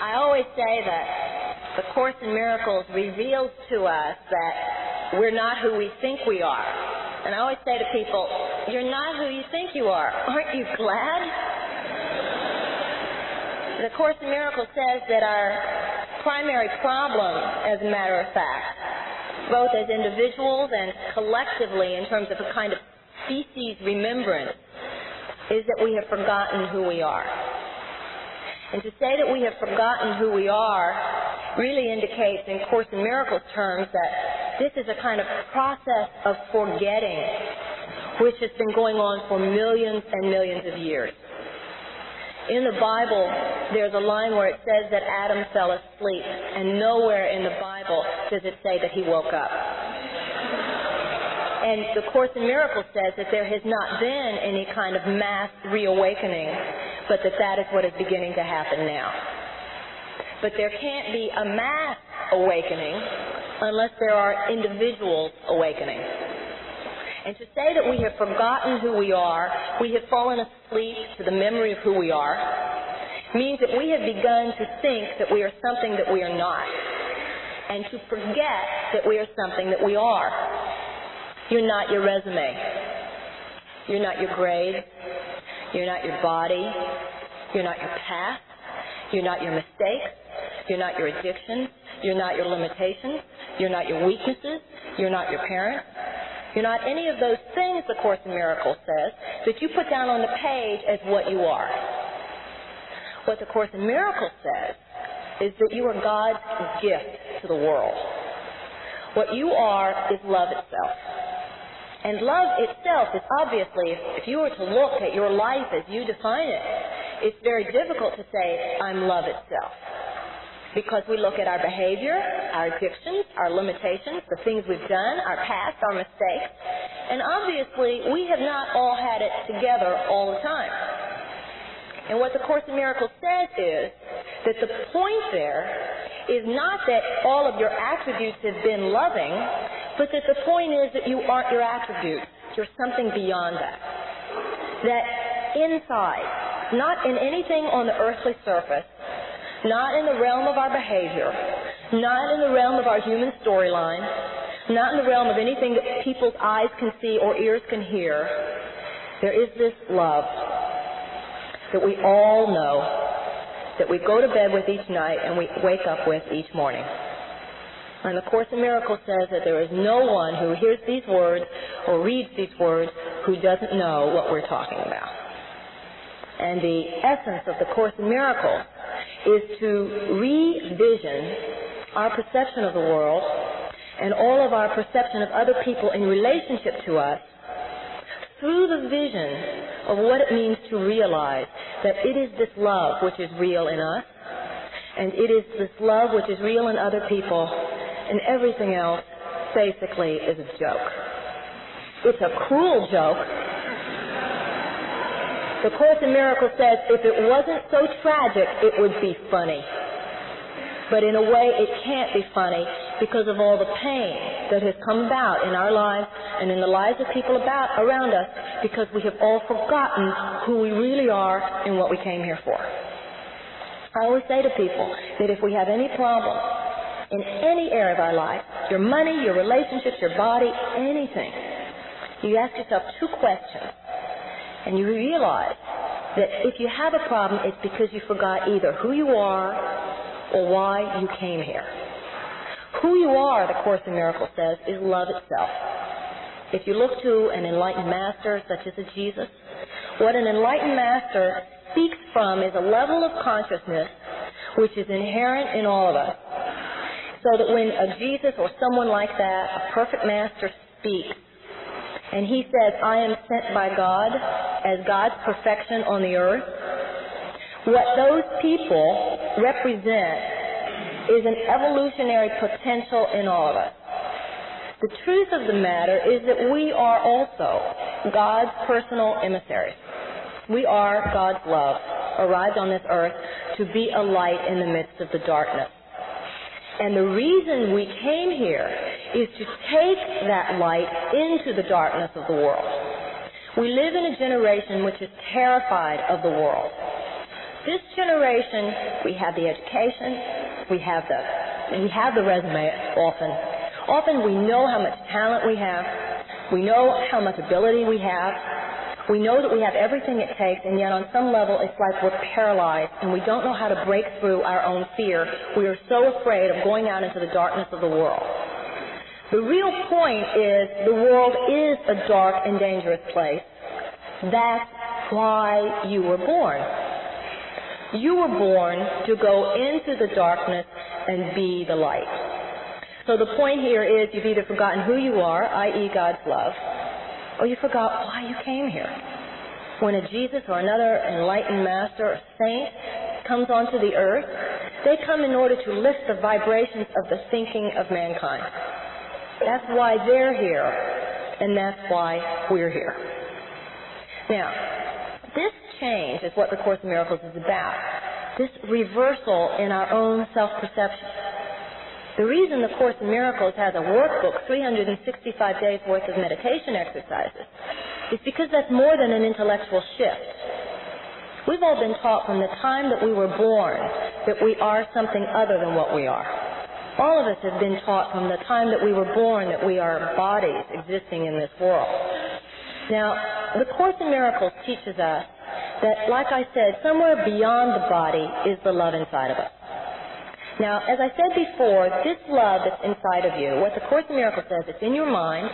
I always say that the Course in Miracles reveals to us that we're not who we think we are. And I always say to people, you're not who you think you are. Aren't you glad? The Course in Miracles says that our primary problem, as a matter of fact, both as individuals and collectively in terms of a kind of species remembrance, is that we have forgotten who we are. And to say that we have forgotten who we are really indicates, in Course in Miracles terms, that this is a kind of process of forgetting which has been going on for millions and millions of years. In the Bible, there's a line where it says that Adam fell asleep, and nowhere in the Bible does it say that he woke up. And the Course in Miracles says that there has not been any kind of mass reawakening, but that is what is beginning to happen now. But there can't be a mass awakening unless there are individuals awakening. And to say that we have forgotten who we are, we have fallen asleep to the memory of who we are, means that we have begun to think that we are something that we are not, and to forget that we are something that we are. You're not your resume. You're not your grades. You're not your body. You're not your past. You're not your mistakes. You're not your addictions. You're not your limitations. You're not your weaknesses. You're not your parents. You're not any of those things, the Course in Miracles says, that you put down on the page as what you are. What the Course in Miracles says is that you are God's gift to the world. What you are is love itself. And love itself is obviously, if you were to look at your life as you define it, it's very difficult to say, I'm love itself. Because we look at our behavior, our addictions, our limitations, the things we've done, our past, our mistakes, and obviously we have not all had it together all the time. And what the Course in Miracles says is that the point there is not that all of your attributes have been loving, but that the point is that you aren't your attributes. You're something beyond that. That inside, not in anything on the earthly surface, not in the realm of our behavior, not in the realm of our human storyline, not in the realm of anything that people's eyes can see or ears can hear, there is this love that we all know, that we go to bed with each night and we wake up with each morning. And the Course in Miracles says that there is no one who hears these words or reads these words who doesn't know what we're talking about. And the essence of the Course in Miracles is to revision our perception of the world and all of our perception of other people in relationship to us through the vision of what it means to realize that it is this love which is real in us, and it is this love which is real in other people, and everything else basically is a joke. It's a cruel joke. The Course in Miracles says if it wasn't so tragic, it would be funny. But in a way, it can't be funny because of all the pain that has come about in our lives and in the lives of people around us, because we have all forgotten who we really are and what we came here for. I always say to people that if we have any problem in any area of our life, your money, your relationships, your body, anything, you ask yourself two questions, and you realize that if you have a problem, it's because you forgot either who you are or why you came here. Who you are, the Course in Miracles says, is love itself. If you look to an enlightened master such as a Jesus, what an enlightened master speaks from is a level of consciousness which is inherent in all of us. So that when a Jesus or someone like that, a perfect master, speaks, and he says, I am sent by God as God's perfection on the earth, what those people represent is an evolutionary potential in all of us. The truth of the matter is that we are also God's personal emissaries. We are God's love, arrived on this earth to be a light in the midst of the darkness. And the reason we came here is to take that light into the darkness of the world. We live in a generation which is terrified of the world. This generation, we have the education, we have the resume often. Often we know how much talent we have, we know how much ability we have, we know that we have everything it takes, and yet on some level it's like we're paralyzed and we don't know how to break through our own fear. We are so afraid of going out into the darkness of the world. The real point is the world is a dark and dangerous place. That's why you were born. You were born to go into the darkness and be the light. So the point here is you've either forgotten who you are, i.e. God's love, or you forgot why you came here. When a Jesus or another enlightened master or saint comes onto the earth, they come in order to lift the vibrations of the thinking of mankind. That's why they're here, and that's why we're here. Now, this change is what the Course in Miracles is about, this reversal in our own self-perception. The reason the Course in Miracles has a workbook, 365 days worth of meditation exercises, is because that's more than an intellectual shift. We've all been taught from the time that we were born that we are something other than what we are. All of us have been taught from the time that we were born that we are bodies existing in this world. Now, the Course in Miracles teaches us that, like I said, somewhere beyond the body is the love inside of us. Now, as I said before, this love that's inside of you, what the Course in Miracles says, it's in your mind,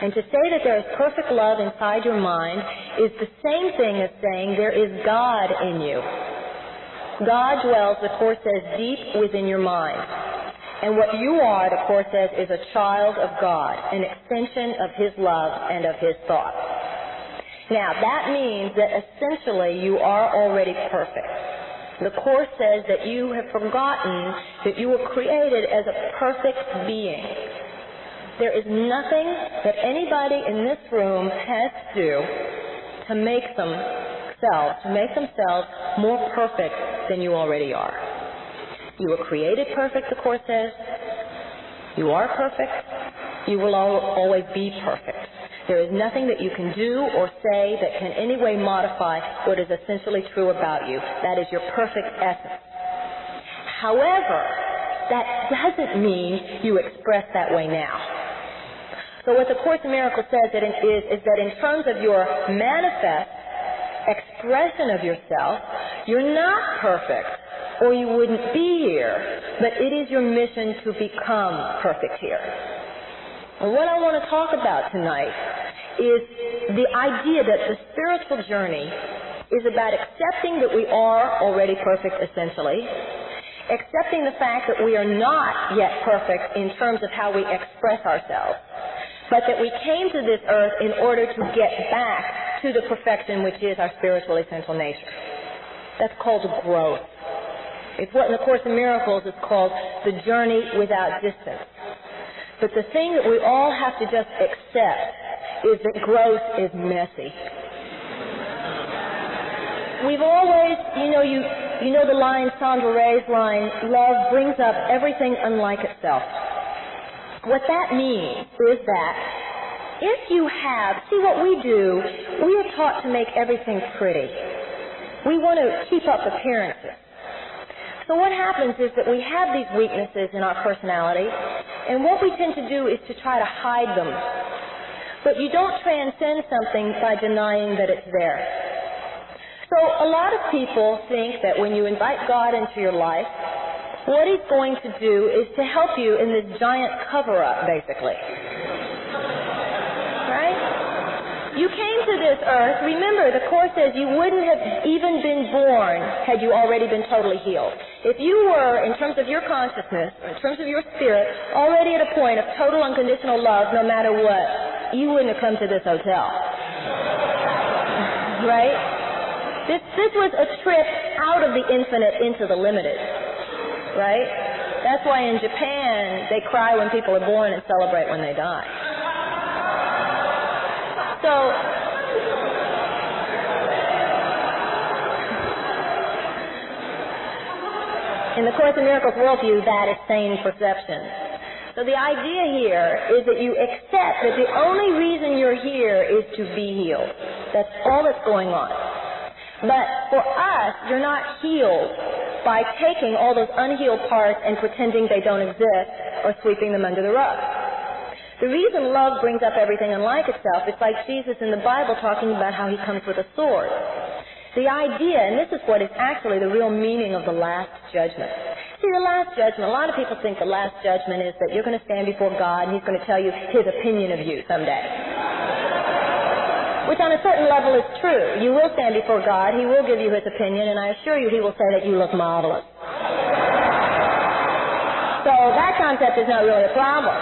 and to say that there is perfect love inside your mind is the same thing as saying there is God in you. God dwells, the Course says, deep within your mind. And what you are, the Course says, is a child of God, an extension of His love and of His thought. Now, that means that essentially you are already perfect. The Course says that you have forgotten that you were created as a perfect being. There is nothing that anybody in this room has to do to make themselves more perfect than you already are. You were created perfect, the Course says. You are perfect. You will always be perfect. There is nothing that you can do or say that can in any way modify what is essentially true about you. That is your perfect essence. However, that doesn't mean you express that way now. So what the Course in Miracles says is that in terms of your manifest expression of yourself, you're not perfect, or you wouldn't be here, but it is your mission to become perfect here. And what I want to talk about tonight is the idea that the spiritual journey is about accepting that we are already perfect essentially, accepting the fact that we are not yet perfect in terms of how we express ourselves, but that we came to this earth in order to get back to the perfection which is our spiritual essential nature. That's called growth. It's what in the Course in Miracles is called the journey without distance. But the thing that we all have to just accept is that growth is messy. We've always, you know the line, Sandra Ray's line, love brings up everything unlike itself. What that means is that if you see what we do, we are taught to make everything pretty. We want to keep up appearances. So what happens is that we have these weaknesses in our personality, and what we tend to do is to try to hide them. But you don't transcend something by denying that it's there. So a lot of people think that when you invite God into your life, what He's going to do is to help you in this giant cover-up, basically. Right? You came to this earth, remember, the Course says you wouldn't have even been born had you already been totally healed. If you were, in terms of your consciousness, in terms of your spirit, already at a point of total unconditional love, no matter what, you wouldn't have come to this hotel. Right? This was a trip out of the infinite into the limited. Right? That's why in Japan, they cry when people are born and celebrate when they die. So, in the Course in Miracles worldview, that is sane perception. So the idea here is that you accept that the only reason you're here is to be healed. That's all that's going on. But for us, you're not healed by taking all those unhealed parts and pretending they don't exist or sweeping them under the rug. The reason love brings up everything unlike itself is like Jesus in the Bible talking about how he comes with a sword. The idea, and this is what is actually the real meaning of the last judgment. See, the last judgment, a lot of people think the last judgment is that you're going to stand before God and he's going to tell you his opinion of you someday. Which on a certain level is true. You will stand before God, he will give you his opinion, and I assure you he will say that you look marvelous. So that concept is not really a problem.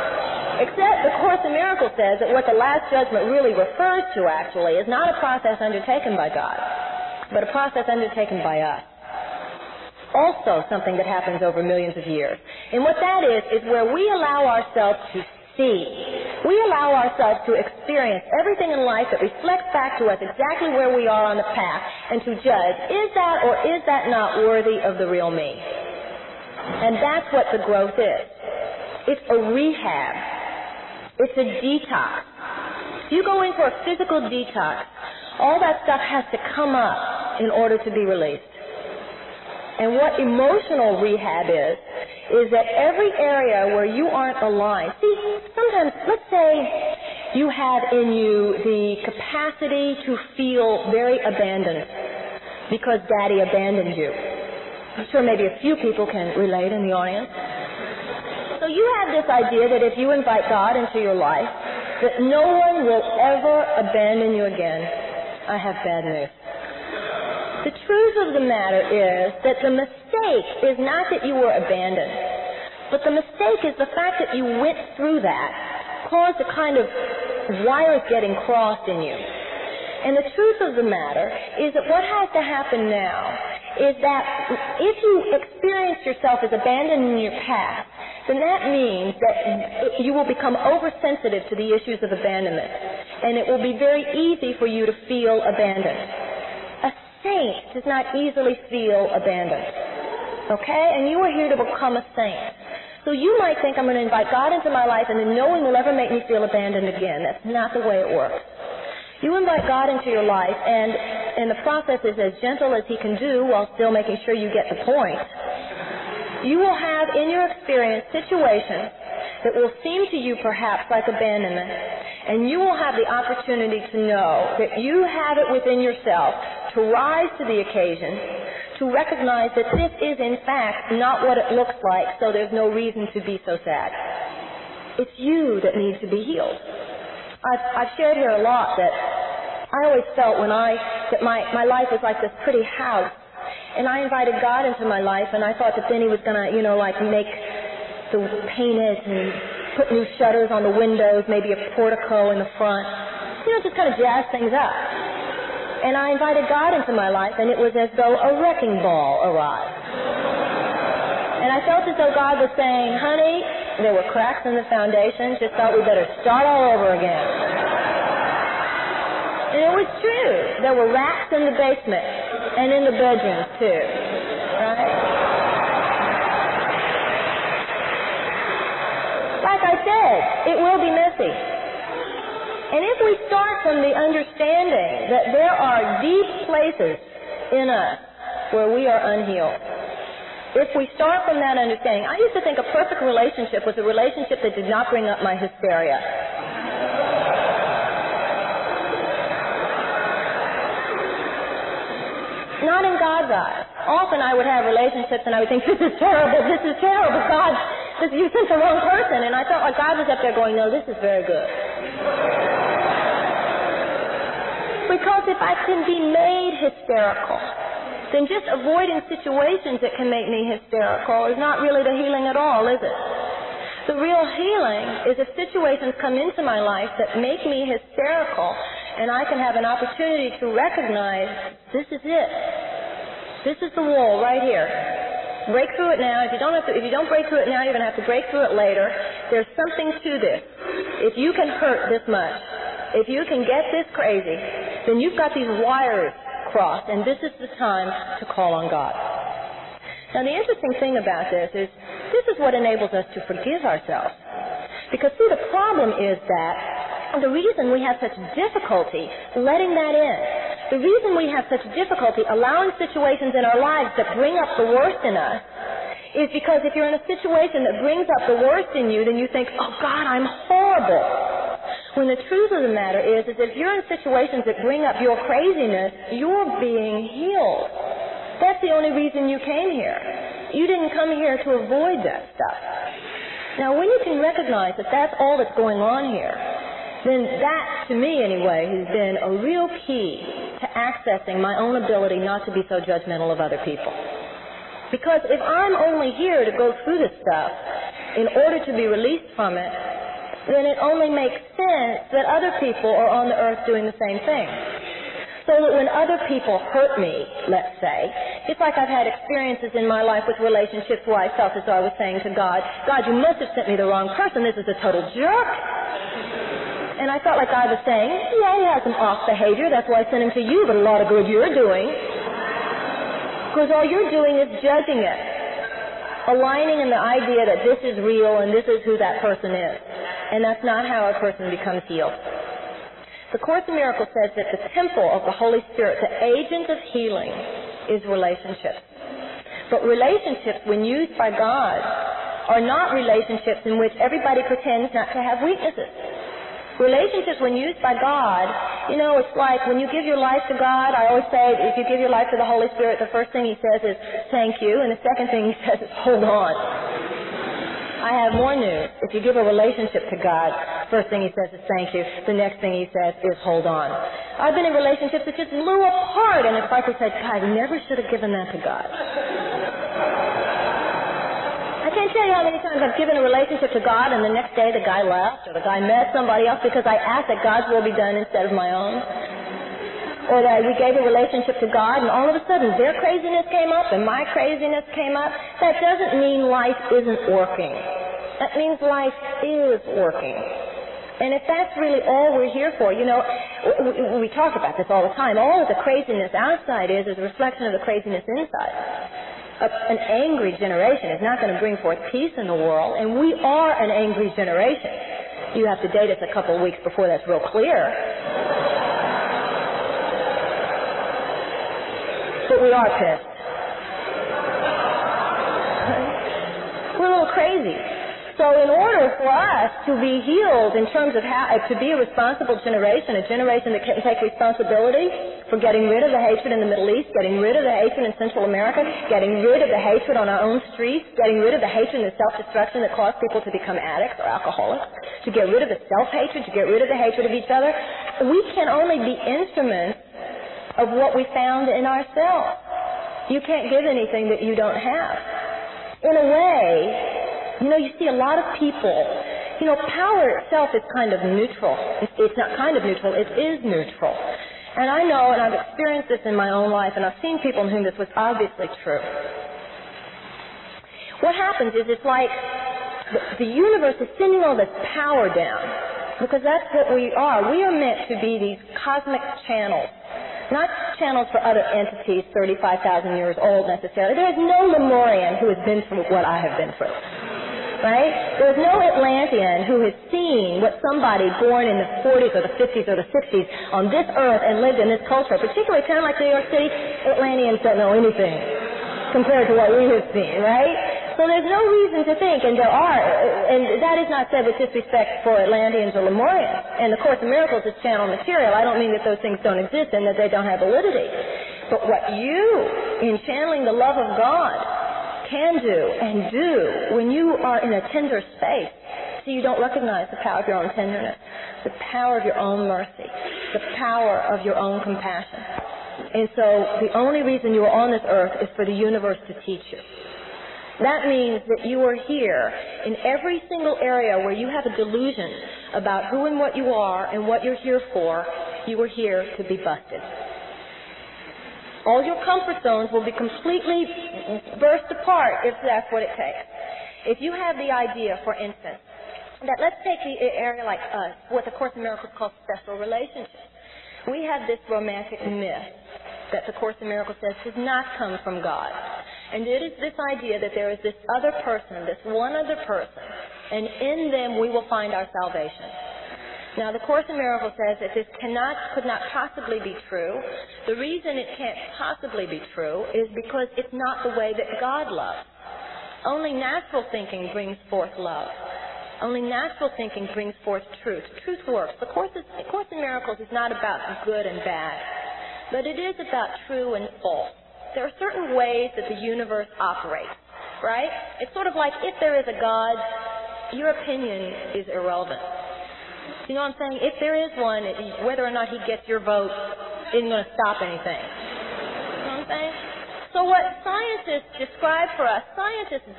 Except the Course in Miracles says that what the last judgment really refers to actually is not a process undertaken by God, but a process undertaken by us. Also something that happens over millions of years. And what that is where we allow ourselves to see. We allow ourselves to experience everything in life that reflects back to us exactly where we are on the path and to judge, is that or is that not worthy of the real me? And that's what the growth is. It's a rehab. It's a detox. If you go in for a physical detox, all that stuff has to come up in order to be released. And what emotional rehab is that every area where you aren't aligned. See, sometimes, let's say you have in you the capacity to feel very abandoned because Daddy abandoned you. I'm sure maybe a few people can relate in the audience. So you have this idea that if you invite God into your life, that no one will ever abandon you again. I have bad news. The truth of the matter is that the mistake is not that you were abandoned, but the mistake is the fact that you went through that caused a kind of wires getting crossed in you. And the truth of the matter is that what has to happen now is that if you experience yourself as abandoned in your past, then that means that you will become oversensitive to the issues of abandonment, and it will be very easy for you to feel abandoned. Saint does not easily feel abandoned. Okay? And you are here to become a saint. So you might think, I'm going to invite God into my life and then no one will ever make me feel abandoned again. That's not the way it works. You invite God into your life and the process is as gentle as he can do while still making sure you get the point. You will have in your experience situations that will seem to you perhaps like abandonment, and you will have the opportunity to know that you have it within yourself to rise to the occasion, to recognize that this is in fact not what it looks like, so there's no reason to be so sad. It's you that needs to be healed. I've shared here a lot that I always felt that my life was like this pretty house, and I invited God into my life, and I thought that then he was going to, paint it and put new shutters on the windows, maybe a portico in the front, just kind of jazz things up. And I invited God into my life, and it was as though a wrecking ball arrived. And I felt as though God was saying, honey, there were cracks in the foundation, just thought we better start all over again. And it was true. There were rats in the basement, and in the bedrooms too, right? Like I said, it will be messy. And if we start from the understanding that there are deep places in us where we are unhealed, if we start from that understanding, I used to think a perfect relationship was a relationship that did not bring up my hysteria. Not in God's eyes. Often I would have relationships and I would think, this is terrible, God, you sent the wrong person. And I felt like God was up there going, no, this is very good. Because if I can be made hysterical, then just avoiding situations that can make me hysterical is not really the healing at all, is it? The real healing is if situations come into my life that make me hysterical and I can have an opportunity to recognize this is it. This is the wall right here. Break through it now. If you don't break through it now, you're going to have to break through it later. There's something to this. If you can hurt this much, if you can get this crazy, then you've got these wires crossed, and this is the time to call on God. Now, the interesting thing about this is what enables us to forgive ourselves. Because, see, the problem is that the reason we have such difficulty letting that in, the reason we have such difficulty allowing situations in our lives that bring up the worst in us is because if you're in a situation that brings up the worst in you, then you think, oh God, I'm horrible. When the truth of the matter is if you're in situations that bring up your craziness, you're being healed. That's the only reason you came here. You didn't come here to avoid that stuff. Now, when you can recognize that that's all that's going on here, then that, to me anyway, has been a real key to accessing my own ability not to be so judgmental of other people. Because if I'm only here to go through this stuff in order to be released from it, then it only makes sense that other people are on the earth doing the same thing. So that when other people hurt me, let's say, it's like I've had experiences in my life with relationships where I felt as though I was saying to God, God, you must have sent me the wrong person. This is a total jerk. And I felt like God was saying, yeah, he has some off behavior. That's why I sent him to you, but a lot of good you're doing. Because all you're doing is judging it, aligning in the idea that this is real and this is who that person is. And that's not how a person becomes healed. The Course in Miracles says that the temple of the Holy Spirit, the agent of healing, is relationships. But relationships, when used by God, are not relationships in which everybody pretends not to have weaknesses. Relationships, when used by God, it's like when you give your life to God, I always say, if you give your life to the Holy Spirit, the first thing he says is, thank you, and the second thing he says is, hold on. I have more news. If you give a relationship to God, first thing he says is, thank you. The next thing he says is, hold on. I've been in relationships that just blew apart, and it's like I said, God, I never should have given that to God. I can't tell you how many times I've given a relationship to God and the next day the guy left or the guy met somebody else because I asked that God's will be done instead of my own. Or that we gave a relationship to God and all of a sudden their craziness came up and my craziness came up. That doesn't mean life isn't working. That means life is working. And if that's really all we're here for, we talk about this all the time. All of the craziness outside is a reflection of the craziness inside. An angry generation is not going to bring forth peace in the world, and we are an angry generation. You have to date us a couple of weeks before that's real clear. But we are pissed. We're a little crazy. So in order for us to be healed in terms of how to be a responsible generation, a generation that can take responsibility for getting rid of the hatred in the Middle East, getting rid of the hatred in Central America, getting rid of the hatred on our own streets, getting rid of the hatred and the self-destruction that cause people to become addicts or alcoholics, to get rid of the self-hatred, to get rid of the hatred of each other, we can only be instruments of what we found in ourselves. You can't give anything that you don't have. In a way, you see a lot of people, power itself is kind of neutral. It's not kind of neutral, it is neutral. And I know, and I've experienced this in my own life, and I've seen people in whom this was obviously true. What happens is it's like the universe is sending all this power down, because that's what we are. We are meant to be these cosmic channels. Not channels for other entities 35,000 years old necessarily. There is no Lemurian who has been through what I have been through. Right? There's no Atlantean who has seen what somebody born in the 40s or the 50s or the 60s on this earth and lived in this culture, particularly a town like New York City. Atlanteans don't know anything compared to what we have seen, right? So there's no reason to think, and that is not said with disrespect for Atlanteans or Lemurians. And the Course in Miracles is channel material. I don't mean that those things don't exist and that they don't have validity. But what you, in channeling the love of God, can do and do when you are in a tender space, so you don't recognize the power of your own tenderness, the power of your own mercy, the power of your own compassion. And so the only reason you are on this earth is for the universe to teach you. That means that you are here in every single area where you have a delusion about who and what you are and what you're here for. You are here to be busted. All your comfort zones will be completely burst apart if that's what it takes. If you have the idea, for instance, that let's take the area like us, what the Course in Miracles calls special relationships. We have this romantic myth that the Course in Miracles says does not come from God. And it is this idea that there is this other person, this one other person, and in them we will find our salvation. Now, the Course in Miracles says that this could not possibly be true. The reason it can't possibly be true is because it's not the way that God loves. Only natural thinking brings forth love. Only natural thinking brings forth truth. Truth works. The Course in Miracles is not about good and bad, but it is about true and false. There are certain ways that the universe operates, right? It's sort of like if there is a God, your opinion is irrelevant. You know what I'm saying? If there is one, whether or not he gets your vote isn't going to stop anything. You know what I'm saying? So what scientists describe for us, scientists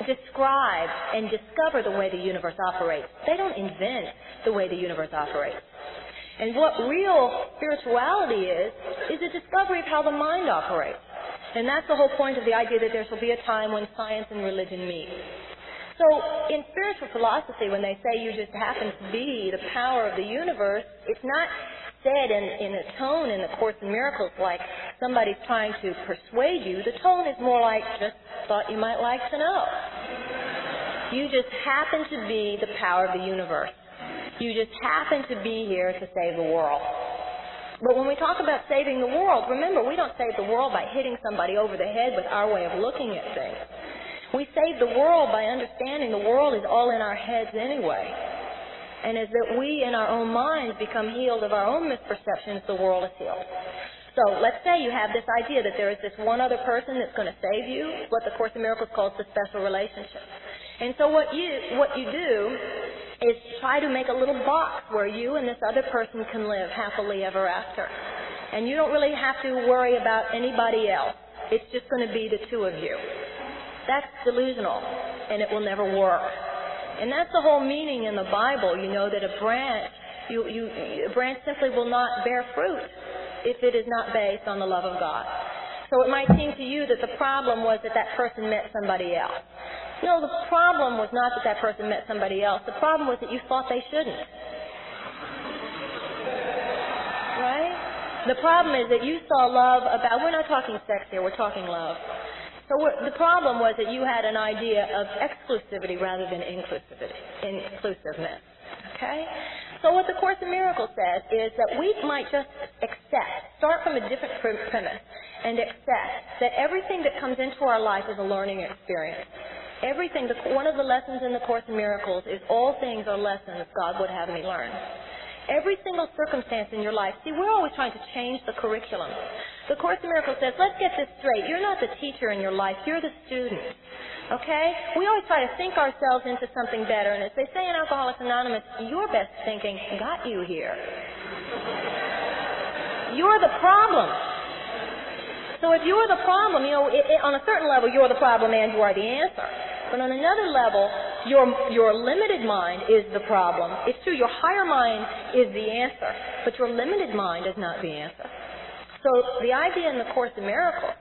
describe and discover the way the universe operates. They don't invent the way the universe operates. And what real spirituality is a discovery of how the mind operates. And that's the whole point of the idea that there shall be a time when science and religion meet. So in spiritual philosophy, when they say you just happen to be the power of the universe, it's not said in a tone in the Course in Miracles like somebody's trying to persuade you. The tone is more like, just thought you might like to know. You just happen to be the power of the universe. You just happen to be here to save the world. But when we talk about saving the world, remember, we don't save the world by hitting somebody over the head with our way of looking at things. We save the world by understanding the world is all in our heads anyway. And as that we in our own minds become healed of our own misperceptions, the world is healed. So let's say you have this idea that there is this one other person that's going to save you, what the Course in Miracles calls the special relationship. And so what you do is try to make a little box where you and this other person can live happily ever after. And you don't really have to worry about anybody else. It's just going to be the two of you. That's delusional, and it will never work. And that's the whole meaning in the Bible, that a branch, a branch simply will not bear fruit if it is not based on the love of God. So it might seem to you that the problem was that person met somebody else. No, the problem was not that person met somebody else. The problem was that you thought they shouldn't. Right? The problem is that you saw love about, we're not talking sex here, we're talking love. So the problem was that you had an idea of exclusivity rather than inclusiveness. Okay? So what the Course in Miracles says is that we might just start from a different premise, and accept that everything that comes into our life is a learning experience. One of the lessons in the Course in Miracles is all things are lessons God would have me learn. Every single circumstance in your life. See, we're always trying to change the curriculum. The Course in Miracles says, let's get this straight. You're not the teacher in your life. You're the student. Okay? We always try to think ourselves into something better. And as they say in Alcoholics Anonymous, your best thinking got you here. You're the problem. So if you're the problem, on a certain level, you're the problem and you are the answer. But on another level, your limited mind is the problem. It's true, your higher mind is the answer, but your limited mind is not the answer. So the idea in the Course in Miracles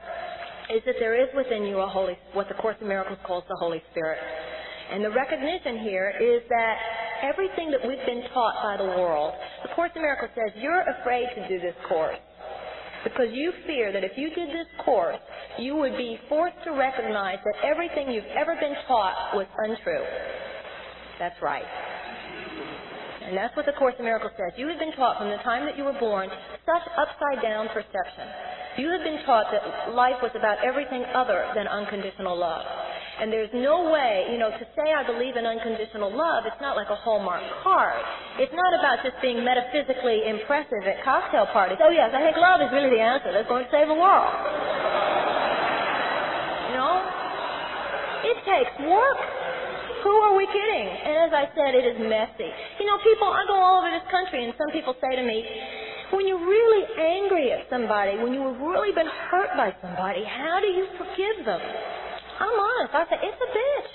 is that there is within you what the Course in Miracles calls the Holy Spirit. And the recognition here is that everything that we've been taught by the world, the Course in Miracles says, you're afraid to do this course because you fear that if you did this course, you would be forced to recognize that everything you've ever been taught was untrue. That's right. And that's what the Course in Miracles says. You have been taught from the time that you were born such upside-down perception. You have been taught that life was about everything other than unconditional love. And there's no way, to say I believe in unconditional love, it's not like a Hallmark card. It's not about just being metaphysically impressive at cocktail parties. Oh yes, I think love is really the answer that's going to save the world. It takes work. Who are we kidding? And as I said, it is messy. People, I go all over this country and some people say to me, when you're really angry at somebody, when you've really been hurt by somebody, how do you forgive them? I'm honest. I say, it's a bitch.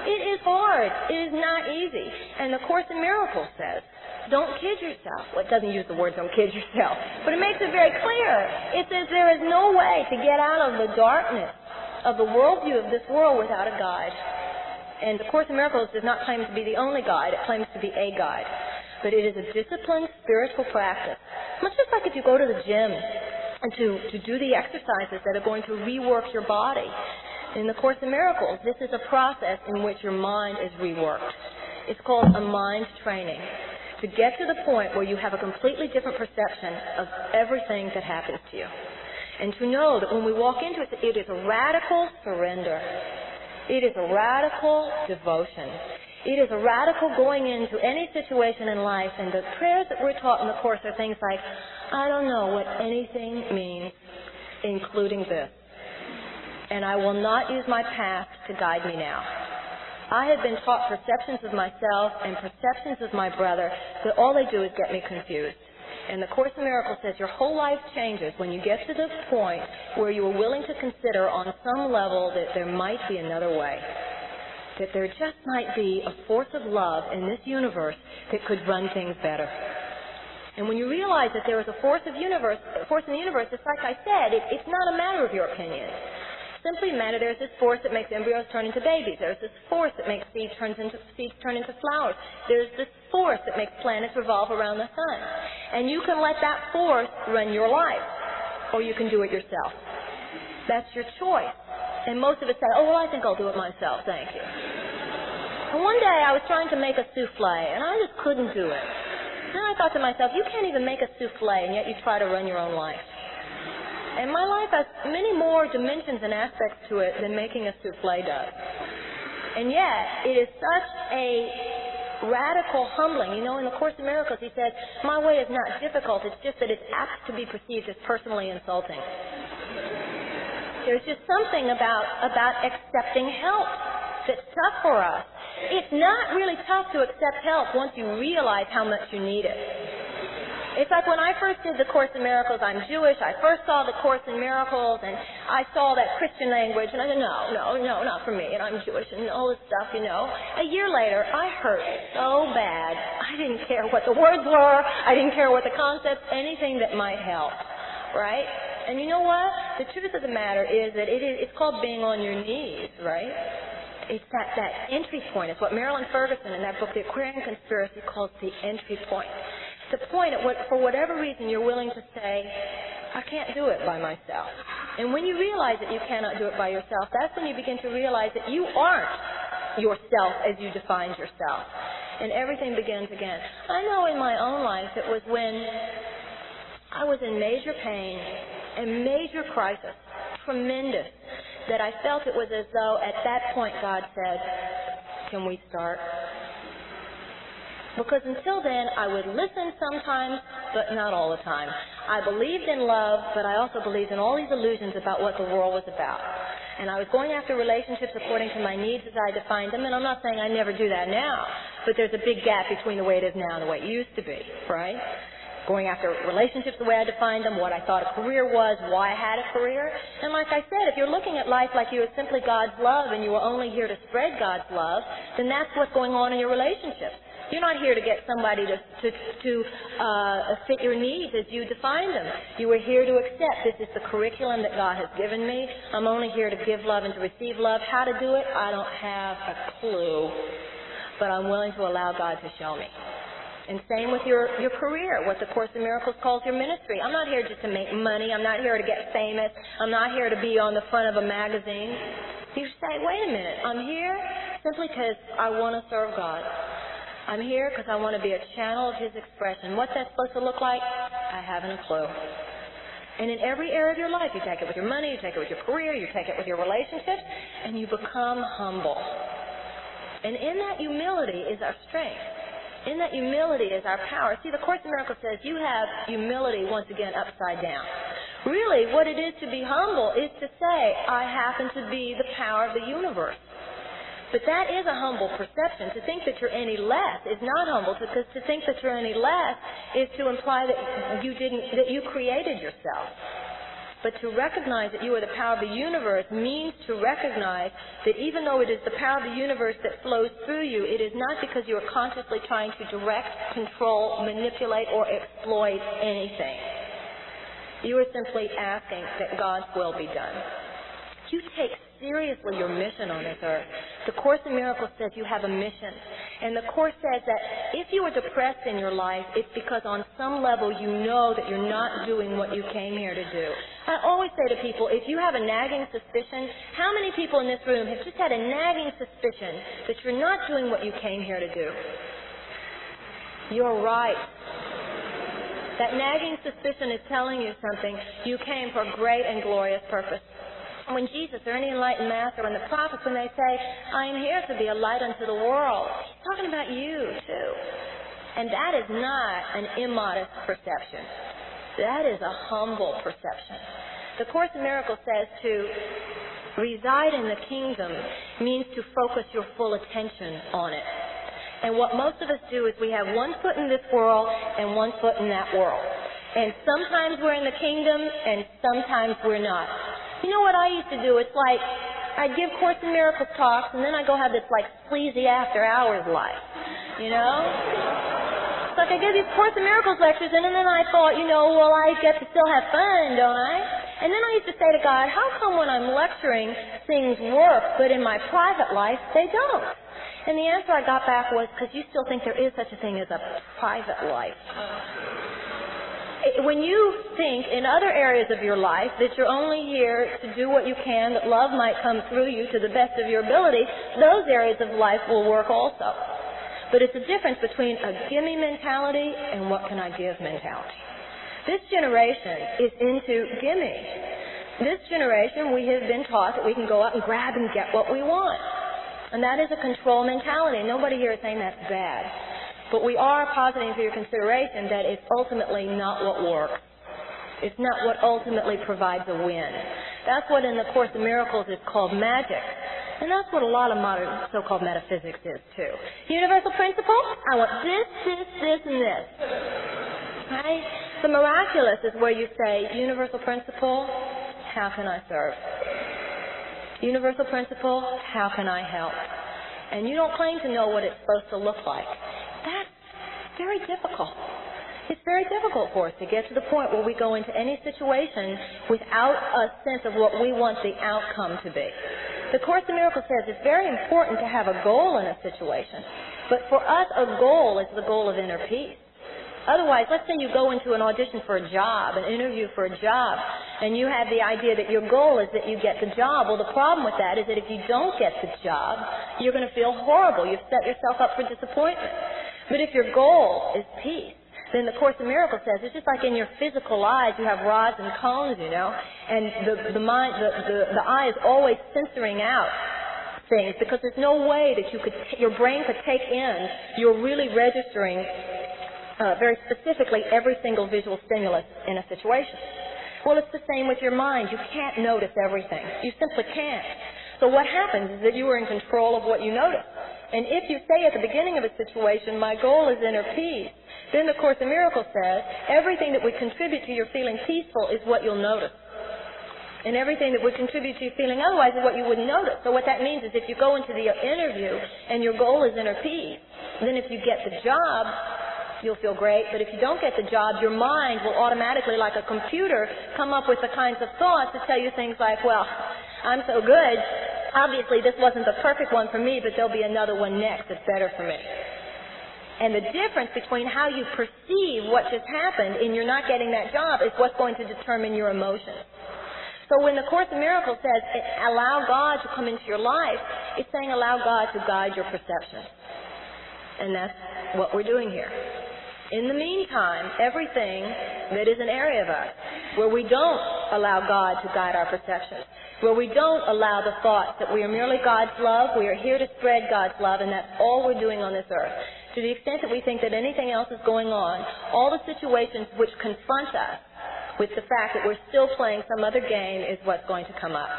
It is hard. It is not easy. And the Course in Miracles says, don't kid yourself. Well, it doesn't use the word don't kid yourself, but it makes it very clear. It says there is no way to get out of the darkness of the worldview of this world without a guide. And the Course in Miracles does not claim to be the only guide. It claims to be a guide. But it is a disciplined spiritual practice. Much just like if you go to the gym and to do the exercises that are going to rework your body. In the Course in Miracles, this is a process in which your mind is reworked. It's called a mind training. To get to the point where you have a completely different perception of everything that happens to you. And to know that when we walk into it, it is a radical surrender. It is a radical devotion. It is a radical going into any situation in life. And the prayers that we're taught in the Course are things like, I don't know what anything means, including this. And I will not use my past to guide me now. I have been taught perceptions of myself and perceptions of my brother that all they do is get me confused. And the Course in Miracles says your whole life changes when you get to the point where you are willing to consider on some level that there might be another way. That there just might be a force of love in this universe that could run things better. And when you realize that there is a force in the universe, it's like I said, it's not a matter of your opinion. Simply a matter, there's this force that makes embryos turn into babies. There's this force that makes seeds turn into flowers. There's this force that makes planets revolve around the sun. And you can let that force run your life, or you can do it yourself. That's your choice. And most of us say, oh, well, I think I'll do it myself, thank you. And one day I was trying to make a souffle, and I just couldn't do it. Then I thought to myself, you can't even make a souffle, and yet you try to run your own life. And my life has many more dimensions and aspects to it than making a souffle does. And yet, it is such a radical humbling. You know, in the Course in Miracles, he says, my way is not difficult, it's just that it's apt to be perceived as personally insulting. There's just something about accepting help that's tough for us. It's not really tough to accept help once you realize how much you need it. It's like when I first did the Course in Miracles, I'm Jewish, I first saw the Course in Miracles, and I saw that Christian language, and I said, no, not for me, and I'm Jewish, and all this stuff, you know. A year later, I hurt so bad, I didn't care what the words were, I didn't care what the concepts, anything that might help, right? And you know what? The truth of the matter is that it's called being on your knees, right? It's that entry point. It's what Marilyn Ferguson in that book, The Aquarian Conspiracy, calls the entry point. The point at for whatever reason you're willing to say, I can't do it by myself. And when you realize that you cannot do it by yourself, that's when you begin to realize that you aren't yourself as you defined yourself. And everything begins again. I know in my own life it was when I was in major pain and major crisis, tremendous, that I felt it was as though at that point God said, can we start? Because until then, I would listen sometimes, but not all the time. I believed in love, but I also believed in all these illusions about what the world was about. And I was going after relationships according to my needs as I defined them, and I'm not saying I never do that now, but there's a big gap between the way it is now and the way it used to be, right? Going after relationships the way I defined them, what I thought a career was, why I had a career. And like I said, if you're looking at life like you are simply God's love and you are only here to spread God's love, then that's what's going on in your relationships. You're not here to get somebody to fit your needs as you define them. You are here to accept this is the curriculum that God has given me. I'm only here to give love and to receive love. How to do it, I don't have a clue. But I'm willing to allow God to show me. And same with your career, what the Course in Miracles calls your ministry. I'm not here just to make money. I'm not here to get famous. I'm not here to be on the front of a magazine. You say, wait a minute, I'm here simply because I want to serve God. I'm here because I want to be a channel of His expression. What that's supposed to look like, I haven't a clue. And in every area of your life, you take it with your money, you take it with your career, you take it with your relationships, and you become humble. And in that humility is our strength. In that humility is our power. See, the Course in Miracles says you have humility once again upside down. Really, what it is to be humble is to say, I happen to be the power of the universe. But that is a humble perception. To think that you're any less is not humble, because to think that you're any less is to imply that you created yourself. But to recognize that you are the power of the universe means to recognize that even though it is the power of the universe that flows through you, it is not because you are consciously trying to direct, control, manipulate, or exploit anything. You are simply asking that God's will be done. You take seriously your mission on this earth. The Course in Miracles says you have a mission. And the Course says that if you are depressed in your life, it's because on some level you know that you're not doing what you came here to do. I always say to people, if you have a nagging suspicion, how many people in this room have just had a nagging suspicion that you're not doing what you came here to do? You're right. That nagging suspicion is telling you something. You came for a great and glorious purpose. When Jesus or any enlightened master or in the prophets, when they say, I am here to be a light unto the world, he's talking about you too. And that is not an immodest perception. That is a humble perception. The Course in Miracles says to reside in the kingdom means to focus your full attention on it. And what most of us do is we have one foot in this world and one foot in that world. And sometimes we're in the kingdom and sometimes we're not. You know what I used to do? It's like I'd give Course in Miracles talks and then I'd go have this like sleazy after hours life. You know? It's like I give these Course in Miracles lectures and then I thought, well, I get to still have fun, don't I? And then I used to say to God, how come when I'm lecturing things work, but in my private life they don't? And the answer I got back was, because you still think there is such a thing as a private life. When you think in other areas of your life that you're only here to do what you can, that love might come through you to the best of your ability, those areas of life will work also. But it's a difference between a gimme mentality and what can I give mentality. This generation is into gimme. This generation, we have been taught that we can go out and grab and get what we want. And that is a control mentality. Nobody here is saying that's bad. But we are positing for your consideration that it's ultimately not what works. It's not what ultimately provides a win. That's what in the Course in Miracles is called magic. And that's what a lot of modern so-called metaphysics is too. Universal principle, I want this, and this. Right? The miraculous is where you say, universal principle, how can I serve? Universal principle, how can I help? And you don't claim to know what it's supposed to look like. That's very difficult. It's very difficult for us to get to the point where we go into any situation without a sense of what we want the outcome to be. The Course in Miracles says it's very important to have a goal in a situation. But for us, a goal is the goal of inner peace. Otherwise, let's say you go into an audition for a job, an interview for a job, and you have the idea that your goal is that you get the job. Well, the problem with that is that if you don't get the job, you're going to feel horrible. You've set yourself up for disappointment. But if your goal is peace, then the Course in Miracles says it's just like in your physical eyes, you have rods and cones, and the eye is always censoring out things because there's no way that your brain could take in. You're really registering very specifically every single visual stimulus in a situation. Well, it's the same with your mind. You can't notice everything. You simply can't. So what happens is that you are in control of what you notice. And if you say at the beginning of a situation, my goal is inner peace, then the Course in Miracles says everything that would contribute to your feeling peaceful is what you'll notice. And everything that would contribute to you feeling otherwise is what you wouldn't notice. So what that means is if you go into the interview and your goal is inner peace, then if you get the job, you'll feel great. But if you don't get the job, your mind will automatically, like a computer, come up with the kinds of thoughts that tell you things like, well, I'm so good. Obviously, this wasn't the perfect one for me, but there'll be another one next that's better for me. And the difference between how you perceive what just happened and you're not getting that job is what's going to determine your emotions. So when the Course in Miracles says, allow God to come into your life, it's saying allow God to guide your perception. And that's what we're doing here. In the meantime, everything that is an area of us where we don't allow God to guide our perceptions, where we don't allow the thought that we are merely God's love, we are here to spread God's love, and that's all we're doing on this earth. To the extent that we think that anything else is going on, all the situations which confront us with the fact that we're still playing some other game is what's going to come up.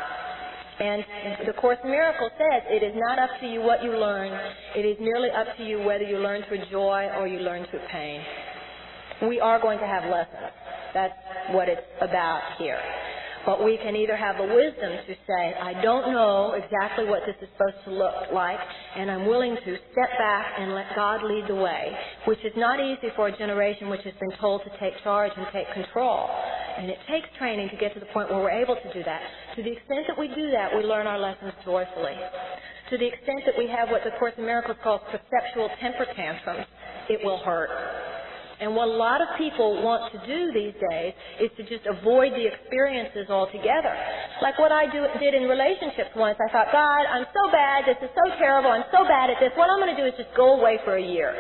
And the Course in Miracles says it is not up to you what you learn. It is merely up to you whether you learn through joy or you learn through pain. We are going to have lessons. That's what it's about here. But we can either have the wisdom to say, I don't know exactly what this is supposed to look like, and I'm willing to step back and let God lead the way, which is not easy for a generation which has been told to take charge and take control. And it takes training to get to the point where we're able to do that. To the extent that we do that, we learn our lessons joyfully. To the extent that we have what the Course in Miracles calls perceptual temper tantrums, it will hurt. And what a lot of people want to do these days is to just avoid the experiences altogether. Like what I did in relationships once. I thought, God, I'm so bad. This is so terrible. I'm so bad at this. What I'm going to do is just go away for a year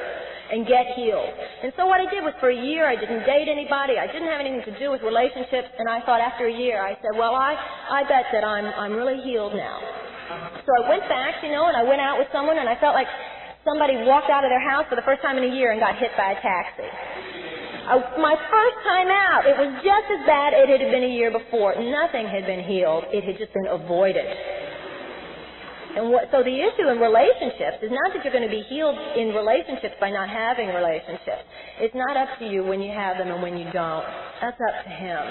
and get healed. And so what I did was for a year, I didn't date anybody. I didn't have anything to do with relationships. And I thought after a year, I said, well, I bet that I'm really healed now. So I went back, and I went out with someone, and I felt like somebody walked out of their house for the first time in a year and got hit by a taxi. My first time out, it was just as bad as it had been a year before. Nothing had been healed. It had just been avoided. And so the issue in relationships is not that you're going to be healed in relationships by not having relationships. It's not up to you when you have them and when you don't. That's up to Him.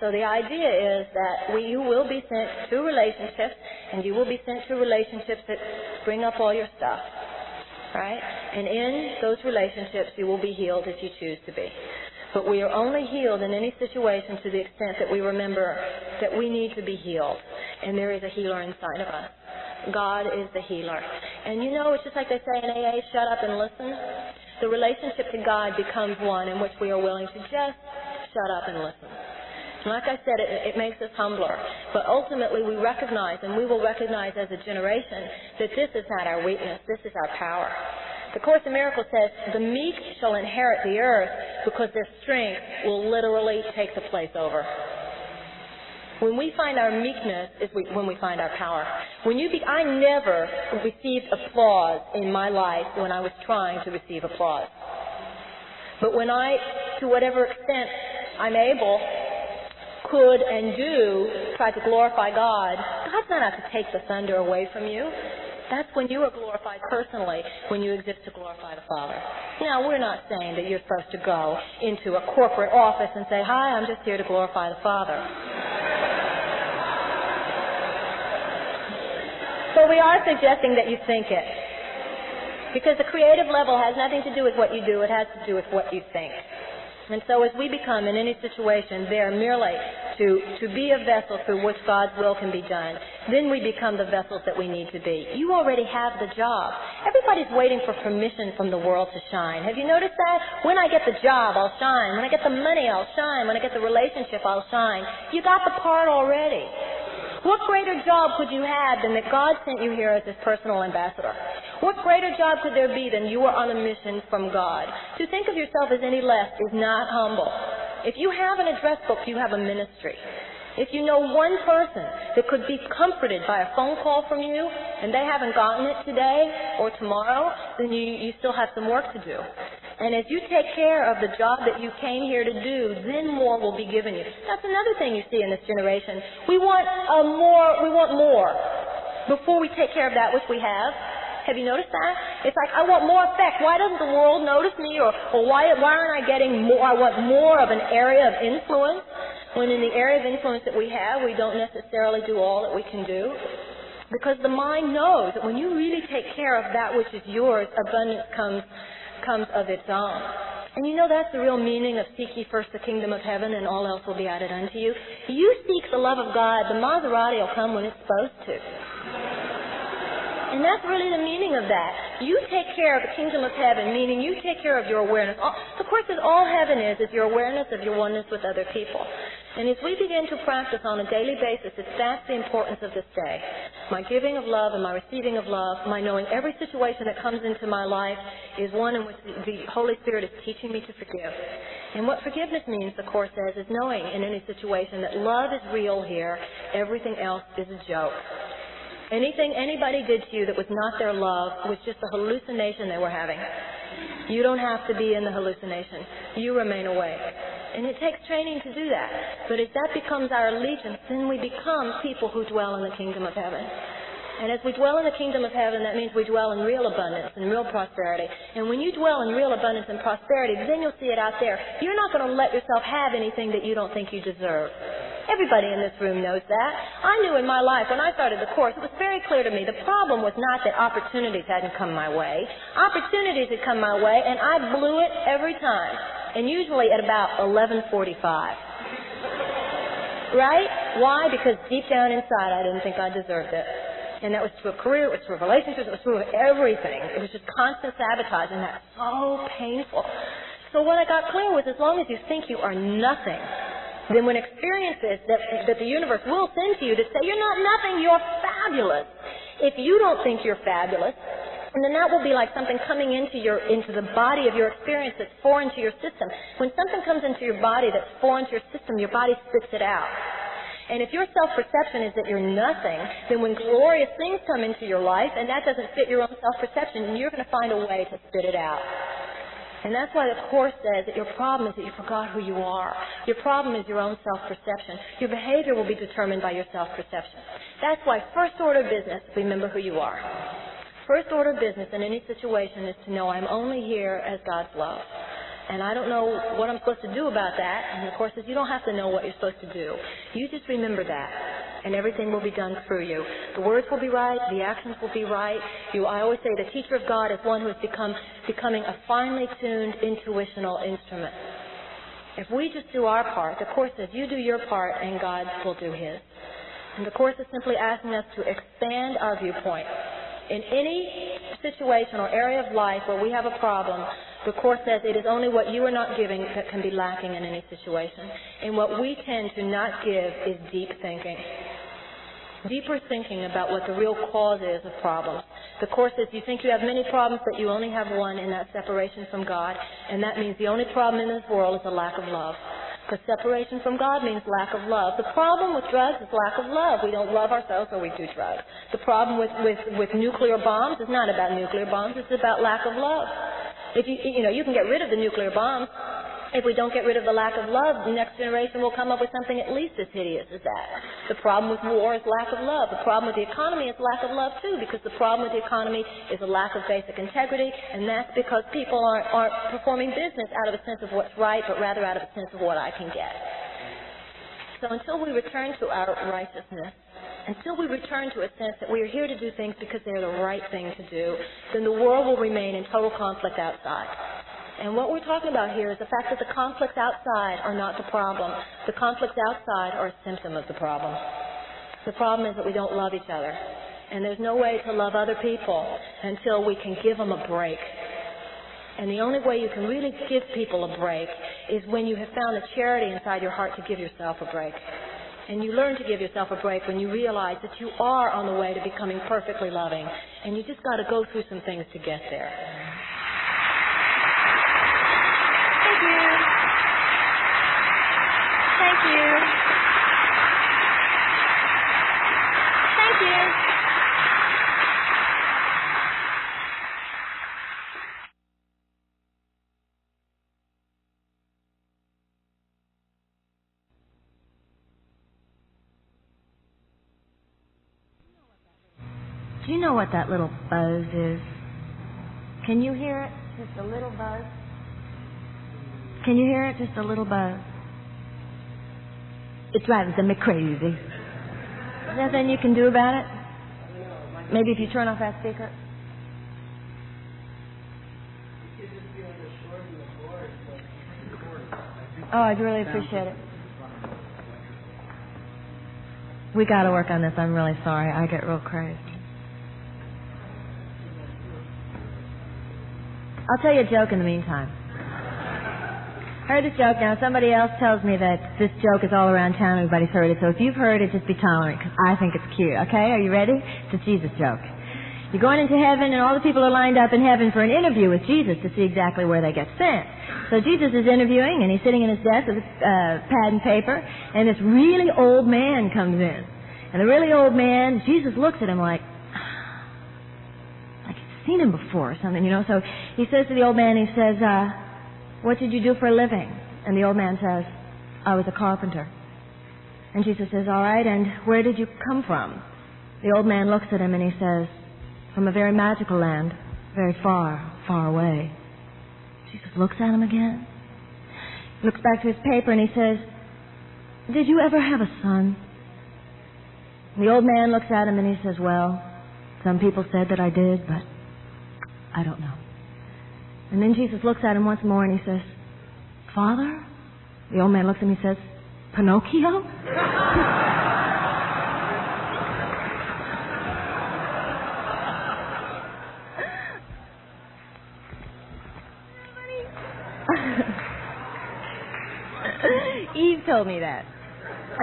So the idea is that you will be sent to relationships, and you will be sent to relationships that bring up all your stuff. Right? And in those relationships, you will be healed if you choose to be. But we are only healed in any situation to the extent that we remember that we need to be healed. And there is a healer inside of us. God is the healer. And it's just like they say in AA, shut up and listen. The relationship to God becomes one in which we are willing to just shut up and listen. And like I said, it makes us humbler. But ultimately we recognize, and we will recognize as a generation, that this is not our weakness, this is our power. The Course in Miracles says, the meek shall inherit the earth because their strength will literally take the place over. When we find our meekness is when we find our power. I never received applause in my life when I was trying to receive applause. But when I, to whatever extent I'm able, could and do try to glorify God, God's not out to take the thunder away from you. That's when you are glorified personally, when you exist to glorify the Father. Now, we're not saying that you're supposed to go into a corporate office and say, hi, I'm just here to glorify the Father. But we are suggesting that you think it. Because the creative level has nothing to do with what you do, it has to do with what you think. And so as we become, in any situation, there merely to be a vessel through which God's will can be done, then we become the vessels that we need to be. You already have the job. Everybody's waiting for permission from the world to shine. Have you noticed that? When I get the job, I'll shine. When I get the money, I'll shine. When I get the relationship, I'll shine. You got the part already. What greater job could you have than that God sent you here as His personal ambassador? What greater job could there be than you are on a mission from God? To think of yourself as any less is not humble. If you have an address book, you have a ministry. If you know one person that could be comforted by a phone call from you and they haven't gotten it today or tomorrow, then you still have some work to do. And as you take care of the job that you came here to do, then more will be given you. That's another thing you see in this generation. We want more before we take care of that which we have. Have you noticed that? It's like, I want more effect. Why doesn't the world notice me? Or why aren't I getting more? I want more of an area of influence. When in the area of influence that we have, we don't necessarily do all that we can do. Because the mind knows that when you really take care of that which is yours, abundance comes of its own. And that's the real meaning of seek ye first the kingdom of heaven and all else will be added unto you. You seek the love of God, the Maserati will come when it's supposed to. And that's really the meaning of that. You take care of the kingdom of heaven, meaning you take care of your awareness. Of course, all heaven is your awareness of your oneness with other people. And as we begin to practice on a daily basis, that's the importance of this day. My giving of love and my receiving of love, my knowing every situation that comes into my life is one in which the Holy Spirit is teaching me to forgive. And what forgiveness means, the Course says, is knowing in any situation that love is real here, everything else is a joke. Anything anybody did to you that was not their love was just a hallucination they were having. You don't have to be in the hallucination. You remain awake. And it takes training to do that. But as that becomes our allegiance, then we become people who dwell in the kingdom of heaven. And as we dwell in the kingdom of heaven, that means we dwell in real abundance and real prosperity. And when you dwell in real abundance and prosperity, then you'll see it out there. You're not going to let yourself have anything that you don't think you deserve. Everybody in this room knows that. I knew in my life, when I started the Course, it was very clear to me the problem was not that opportunities hadn't come my way. Opportunities had come my way, and I blew it every time. And usually at about 11:45. Right? Why? Because deep down inside, I didn't think I deserved it. And that was true of career, it was true of relationships, it was true of everything. It was just constant sabotage, and that's so painful. So what I got clear was, as long as you think you are nothing, then when experiences that the universe will send to you to say, you're not nothing, you're fabulous. If you don't think you're fabulous, and then that will be like something coming into the body of your experience that's foreign to your system. When something comes into your body that's foreign to your system, your body spits it out. And if your self-perception is that you're nothing, then when glorious things come into your life and that doesn't fit your own self-perception, then you're going to find a way to spit it out. And that's why the Course says that your problem is that you forgot who you are. Your problem is your own self-perception. Your behavior will be determined by your self-perception. That's why first order of business, remember who you are. First order of business in any situation is to know I'm only here as God's love. And I don't know what I'm supposed to do about that. And the Course says you don't have to know what you're supposed to do. You just remember that. And everything will be done through you. The words will be right. The actions will be right. I always say the teacher of God is one who is becoming a finely tuned intuitional instrument. If we just do our part, the Course says you do your part and God will do His. And the Course is simply asking us to expand our viewpoint. In any situation or area of life where we have a problem, the Course says it is only what you are not giving that can be lacking in any situation. And what we tend to not give is deep thinking. Deeper thinking about what the real cause is of problems. The Course says you think you have many problems, but you only have one, and that's separation from God. And that means the only problem in this world is a lack of love. Because separation from God means lack of love. The problem with drugs is lack of love. We don't love ourselves, or we do drugs. The problem with nuclear bombs is not about nuclear bombs. It's about lack of love. If you can get rid of the nuclear bombs. If we don't get rid of the lack of love, the next generation will come up with something at least as hideous as that. The problem with war is lack of love. The problem with the economy is lack of love too, because the problem with the economy is a lack of basic integrity, and that's because people aren't performing business out of a sense of what's right, but rather out of a sense of what I can get. So until we return to our righteousness, until we return to a sense that we are here to do things because they're the right thing to do, then the world will remain in total conflict outside. And what we're talking about here is the fact that the conflicts outside are not the problem. The conflicts outside are a symptom of the problem. The problem is that we don't love each other. And there's no way to love other people until we can give them a break. And the only way you can really give people a break is when you have found a charity inside your heart to give yourself a break. And you learn to give yourself a break when you realize that you are on the way to becoming perfectly loving. And you just got to go through some things to get there. Thank you. Do you know what that little buzz is? Can you hear it? Just a little buzz? Can you hear it? Just a little buzz? It drives me crazy. Is there nothing you can do about it? Maybe if you turn off that speaker? Oh, I'd really appreciate it. We got to work on this. I'm really sorry. I get real crazy. I'll tell you a joke in the meantime. Heard this joke. Now, somebody else tells me that this joke is all around town. Everybody's heard it. So if you've heard it, just be tolerant, because I think it's cute. Okay? Are you ready? It's a Jesus joke. You're going into heaven, and all the people are lined up in heaven for an interview with Jesus to see exactly where they get sent. So Jesus is interviewing, and he's sitting in his desk with a pad and paper, and this really old man comes in. And the really old man, Jesus looks at him like he's seen him before or something, So he says to the old man, he says, what did you do for a living? And the old man says, I was a carpenter. And Jesus says, all right, and where did you come from? The old man looks at him and he says, from a very magical land, very far, far away. Jesus looks at him again, looks back to his paper and he says, did you ever have a son? And the old man looks at him and he says, well, some people said that I did, but I don't know. And then Jesus looks at him once more and he says, Father? The old man looks at him and he says, Pinocchio? You've told me that.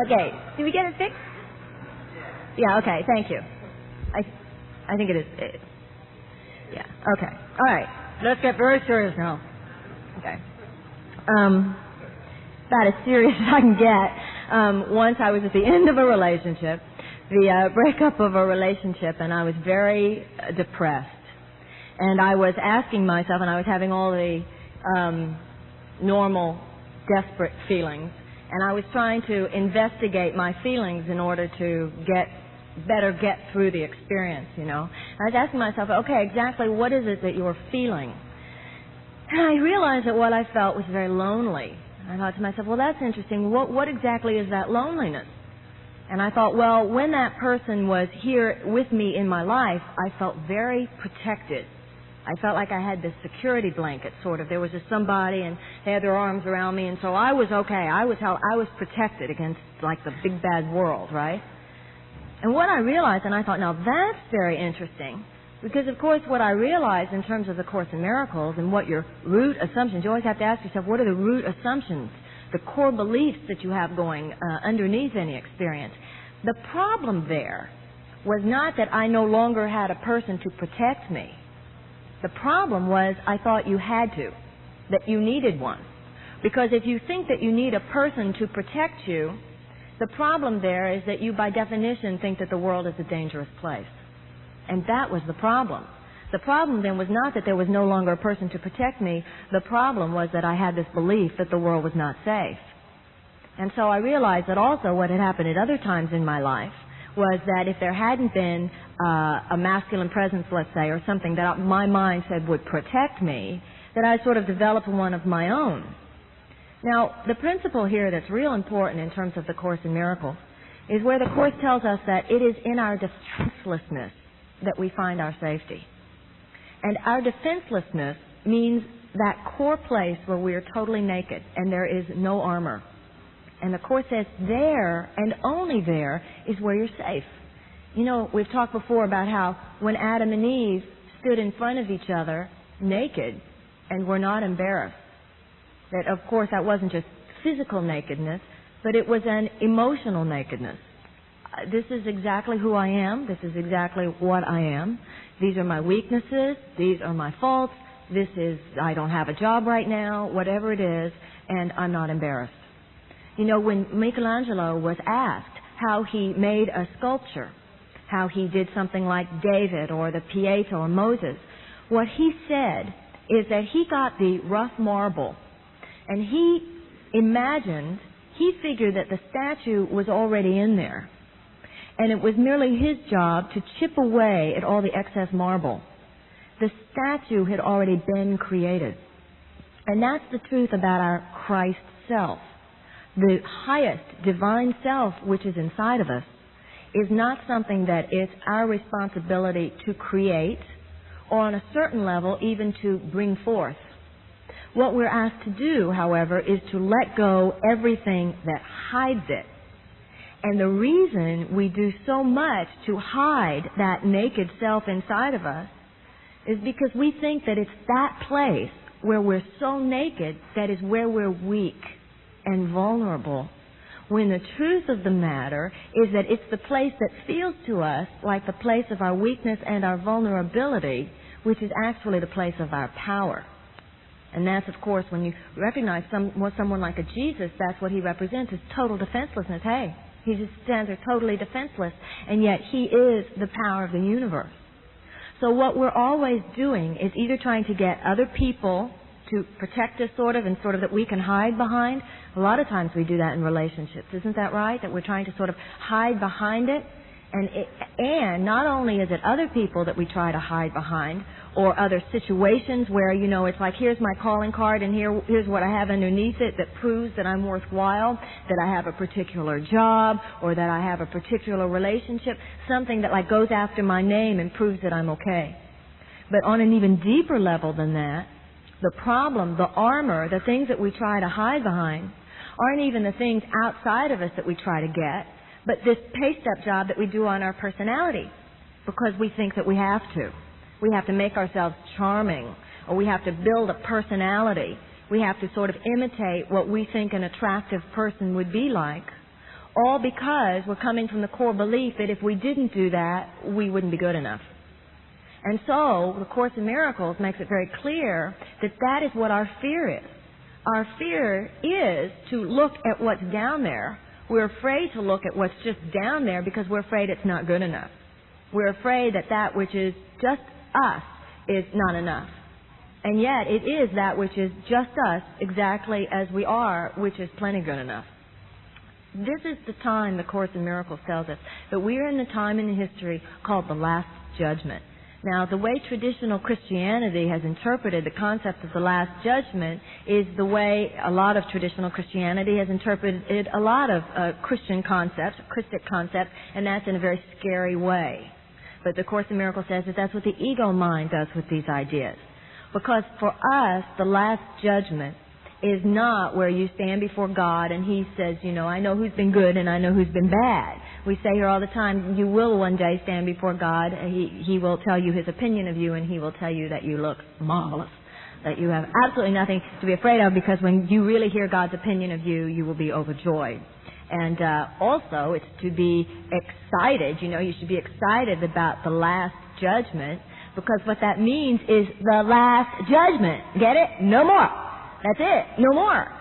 Okay. Did we get it fixed? Yeah, okay. Thank you. I think it is. Yeah, okay. All right. Let's get very serious now. Okay. About as serious as I can get. Once I was at the end of a relationship, the breakup of a relationship, and I was very depressed. And I was asking myself, and I was having all the normal, desperate feelings, and I was trying to investigate my feelings in order to better get through the experience, you know. I was asking myself, okay, exactly what is it that you're feeling? And I realized that what I felt was very lonely. I thought to myself, well, that's interesting. What exactly is that loneliness? And I thought, well, when that person was here with me in my life, I felt very protected. I felt like I had this security blanket, sort of. There was just somebody, and they had their arms around me, and so I was okay. I was protected against, like, the big bad world, right? And what I realized, and I thought, now that's very interesting, because, of course, what I realized in terms of the Course in Miracles and what your root assumptions, you always have to ask yourself, what are the root assumptions, the core beliefs that you have going underneath any experience? The problem there was not that I no longer had a person to protect me. The problem was I thought you had to, that you needed one. Because if you think that you need a person to protect you, the problem there is that you, by definition, think that the world is a dangerous place. And that was the problem. The problem then was not that there was no longer a person to protect me. The problem was that I had this belief that the world was not safe. And so I realized that also what had happened at other times in my life was that if there hadn't been a masculine presence, let's say, or something that my mind said would protect me, that I sort of developed one of my own. Now, the principle here that's real important in terms of the Course in Miracles is where the Course tells us that it is in our defenselessness that we find our safety. And our defenselessness means that core place where we are totally naked and there is no armor. And the Course says there, and only there, is where you're safe. You know, we've talked before about how when Adam and Eve stood in front of each other naked and were not embarrassed, that, of course, that wasn't just physical nakedness, but it was an emotional nakedness. This is exactly who I am. This is exactly what I am. These are my weaknesses. These are my faults. This is, I don't have a job right now, whatever it is, and I'm not embarrassed. You know, when Michelangelo was asked how he made a sculpture, how he did something like David or the Pieta or Moses, what he said is that he got the rough marble and he figured that the statue was already in there. And it was merely his job to chip away at all the excess marble. The statue had already been created. And that's the truth about our Christ self. The highest divine self which is inside of us is not something that it's our responsibility to create or on a certain level even to bring forth. What we're asked to do, however, is to let go everything that hides it. And the reason we do so much to hide that naked self inside of us is because we think that it's that place where we're so naked that is where we're weak and vulnerable, when the truth of the matter is that it's the place that feels to us like the place of our weakness and our vulnerability, which is actually the place of our power. And that's, of course, when you recognize someone like a Jesus, that's what he represents, is total defenselessness. Hey, he just stands there totally defenseless, and yet he is the power of the universe. So what we're always doing is either trying to get other people to protect us sort of that we can hide behind. A lot of times we do that in relationships. Isn't that right? That we're trying to sort of hide behind it. And not only is it other people that we try to hide behind or other situations where, you know, it's like, here's my calling card and here's what I have underneath it that proves that I'm worthwhile, that I have a particular job or that I have a particular relationship, something that like goes after my name and proves that I'm okay. But on an even deeper level than that, the problem, the armor, the things that we try to hide behind aren't even the things outside of us that we try to get, but this paste-up job that we do on our personality because we think that we have to. We have to make ourselves charming, or we have to build a personality We have to sort of imitate what we think an attractive person would be like, all because we're coming from the core belief that if we didn't do that, we wouldn't be good enough. And so, the Course in Miracles makes it very clear that that is what our fear is. Our fear is to look at what's down there. We're afraid to look at what's just down there because we're afraid it's not good enough. We're afraid that that which is just us is not enough. And yet, it is that which is just us, exactly as we are, which is plenty good enough. This is the time, the Course in Miracles tells us, that we are in the time in history called the Last Judgment. Now, the way traditional Christianity has interpreted the concept of the Last Judgment is the way a lot of traditional Christianity has interpreted a lot of Christian concepts, Christic concepts, and that's in a very scary way. But the Course in Miracles says that that's what the ego mind does with these ideas. Because for us, the Last Judgment is not where you stand before God and He says, you know, I know who's been good and I know who's been bad. We say here all the time, you will one day stand before God. He will tell you His opinion of you, and He will tell you that you look marvelous, that you have absolutely nothing to be afraid of, because when you really hear God's opinion of you, you will be overjoyed. And also, it's to be excited. You know, you should be excited about the Last Judgment, because what that means is the Last Judgment. Get it? No more. That's it. No more.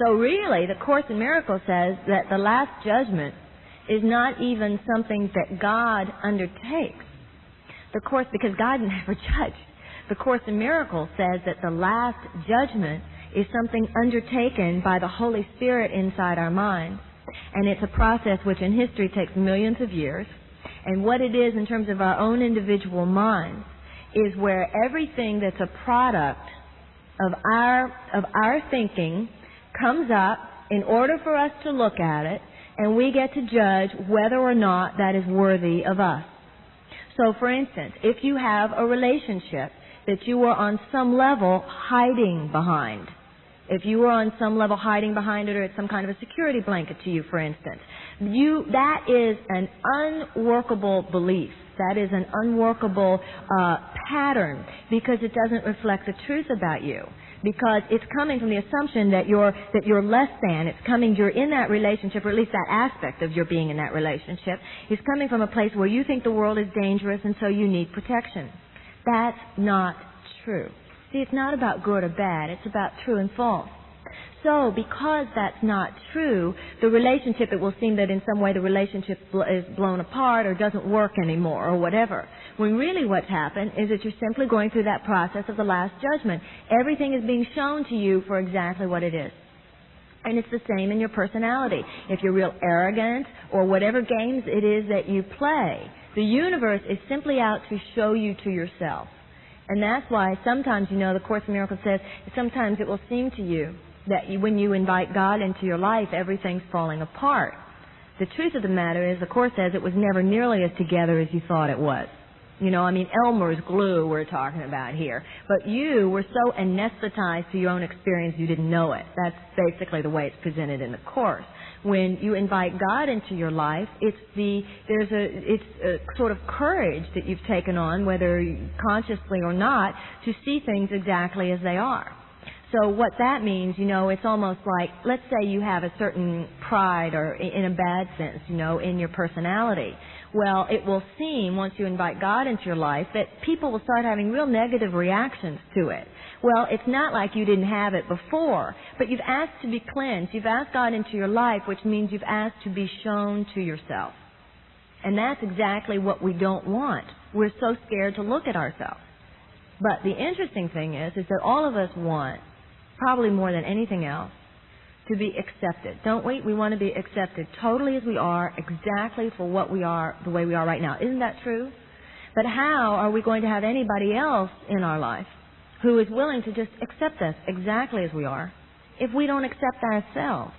So really, the Course in Miracles says that the Last Judgment is not even something that God undertakes. The Course, because God never judged. The Course in Miracles says that the Last Judgment is something undertaken by the Holy Spirit inside our minds. And it's a process which in history takes millions of years. And what it is in terms of our own individual minds is where everything that's a product of our thinking comes up in order for us to look at it, and we get to judge whether or not that is worthy of us. So, for instance, if you have a relationship that you are on some level hiding behind, if you are on some level hiding behind it, or it's some kind of a security blanket to you, for instance, that is an unworkable belief. That is an unworkable pattern, because it doesn't reflect the truth about you. Because it's coming from the assumption that you're less than. It's coming, you're in that relationship, or at least that aspect of your being in that relationship, is coming from a place where you think the world is dangerous and so you need protection. That's not true. See, it's not about good or bad. It's about true and false. So, because that's not true, the relationship, it will seem that in some way the relationship is blown apart or doesn't work anymore or whatever. When really what's happened is that you're simply going through that process of the Last Judgment. Everything is being shown to you for exactly what it is. And it's the same in your personality. If you're real arrogant or whatever games it is that you play, the universe is simply out to show you to yourself. And that's why sometimes, you know, the Course in Miracles says, sometimes it will seem to you that when you invite God into your life, everything's falling apart. The truth of the matter is, the Course says it was never nearly as together as you thought it was. You know, I mean, Elmer's glue we're talking about here. But you were so anesthetized to your own experience you didn't know it. That's basically the way it's presented in the Course. When you invite God into your life, it's a sort of courage that you've taken on, whether consciously or not, to see things exactly as they are. So what that means, you know, it's almost like, let's say you have a certain pride, or in a bad sense, you know, in your personality. Well, it will seem, once you invite God into your life, that people will start having real negative reactions to it. Well, it's not like you didn't have it before, but you've asked to be cleansed. You've asked God into your life, which means you've asked to be shown to yourself. And that's exactly what we don't want. We're so scared to look at ourselves. But the interesting thing is that all of us want, probably more than anything else, to be accepted. Don't we? We want to be accepted totally as we are, exactly for what we are, the way we are right now. Isn't that true? But how are we going to have anybody else in our life who is willing to just accept us exactly as we are if we don't accept ourselves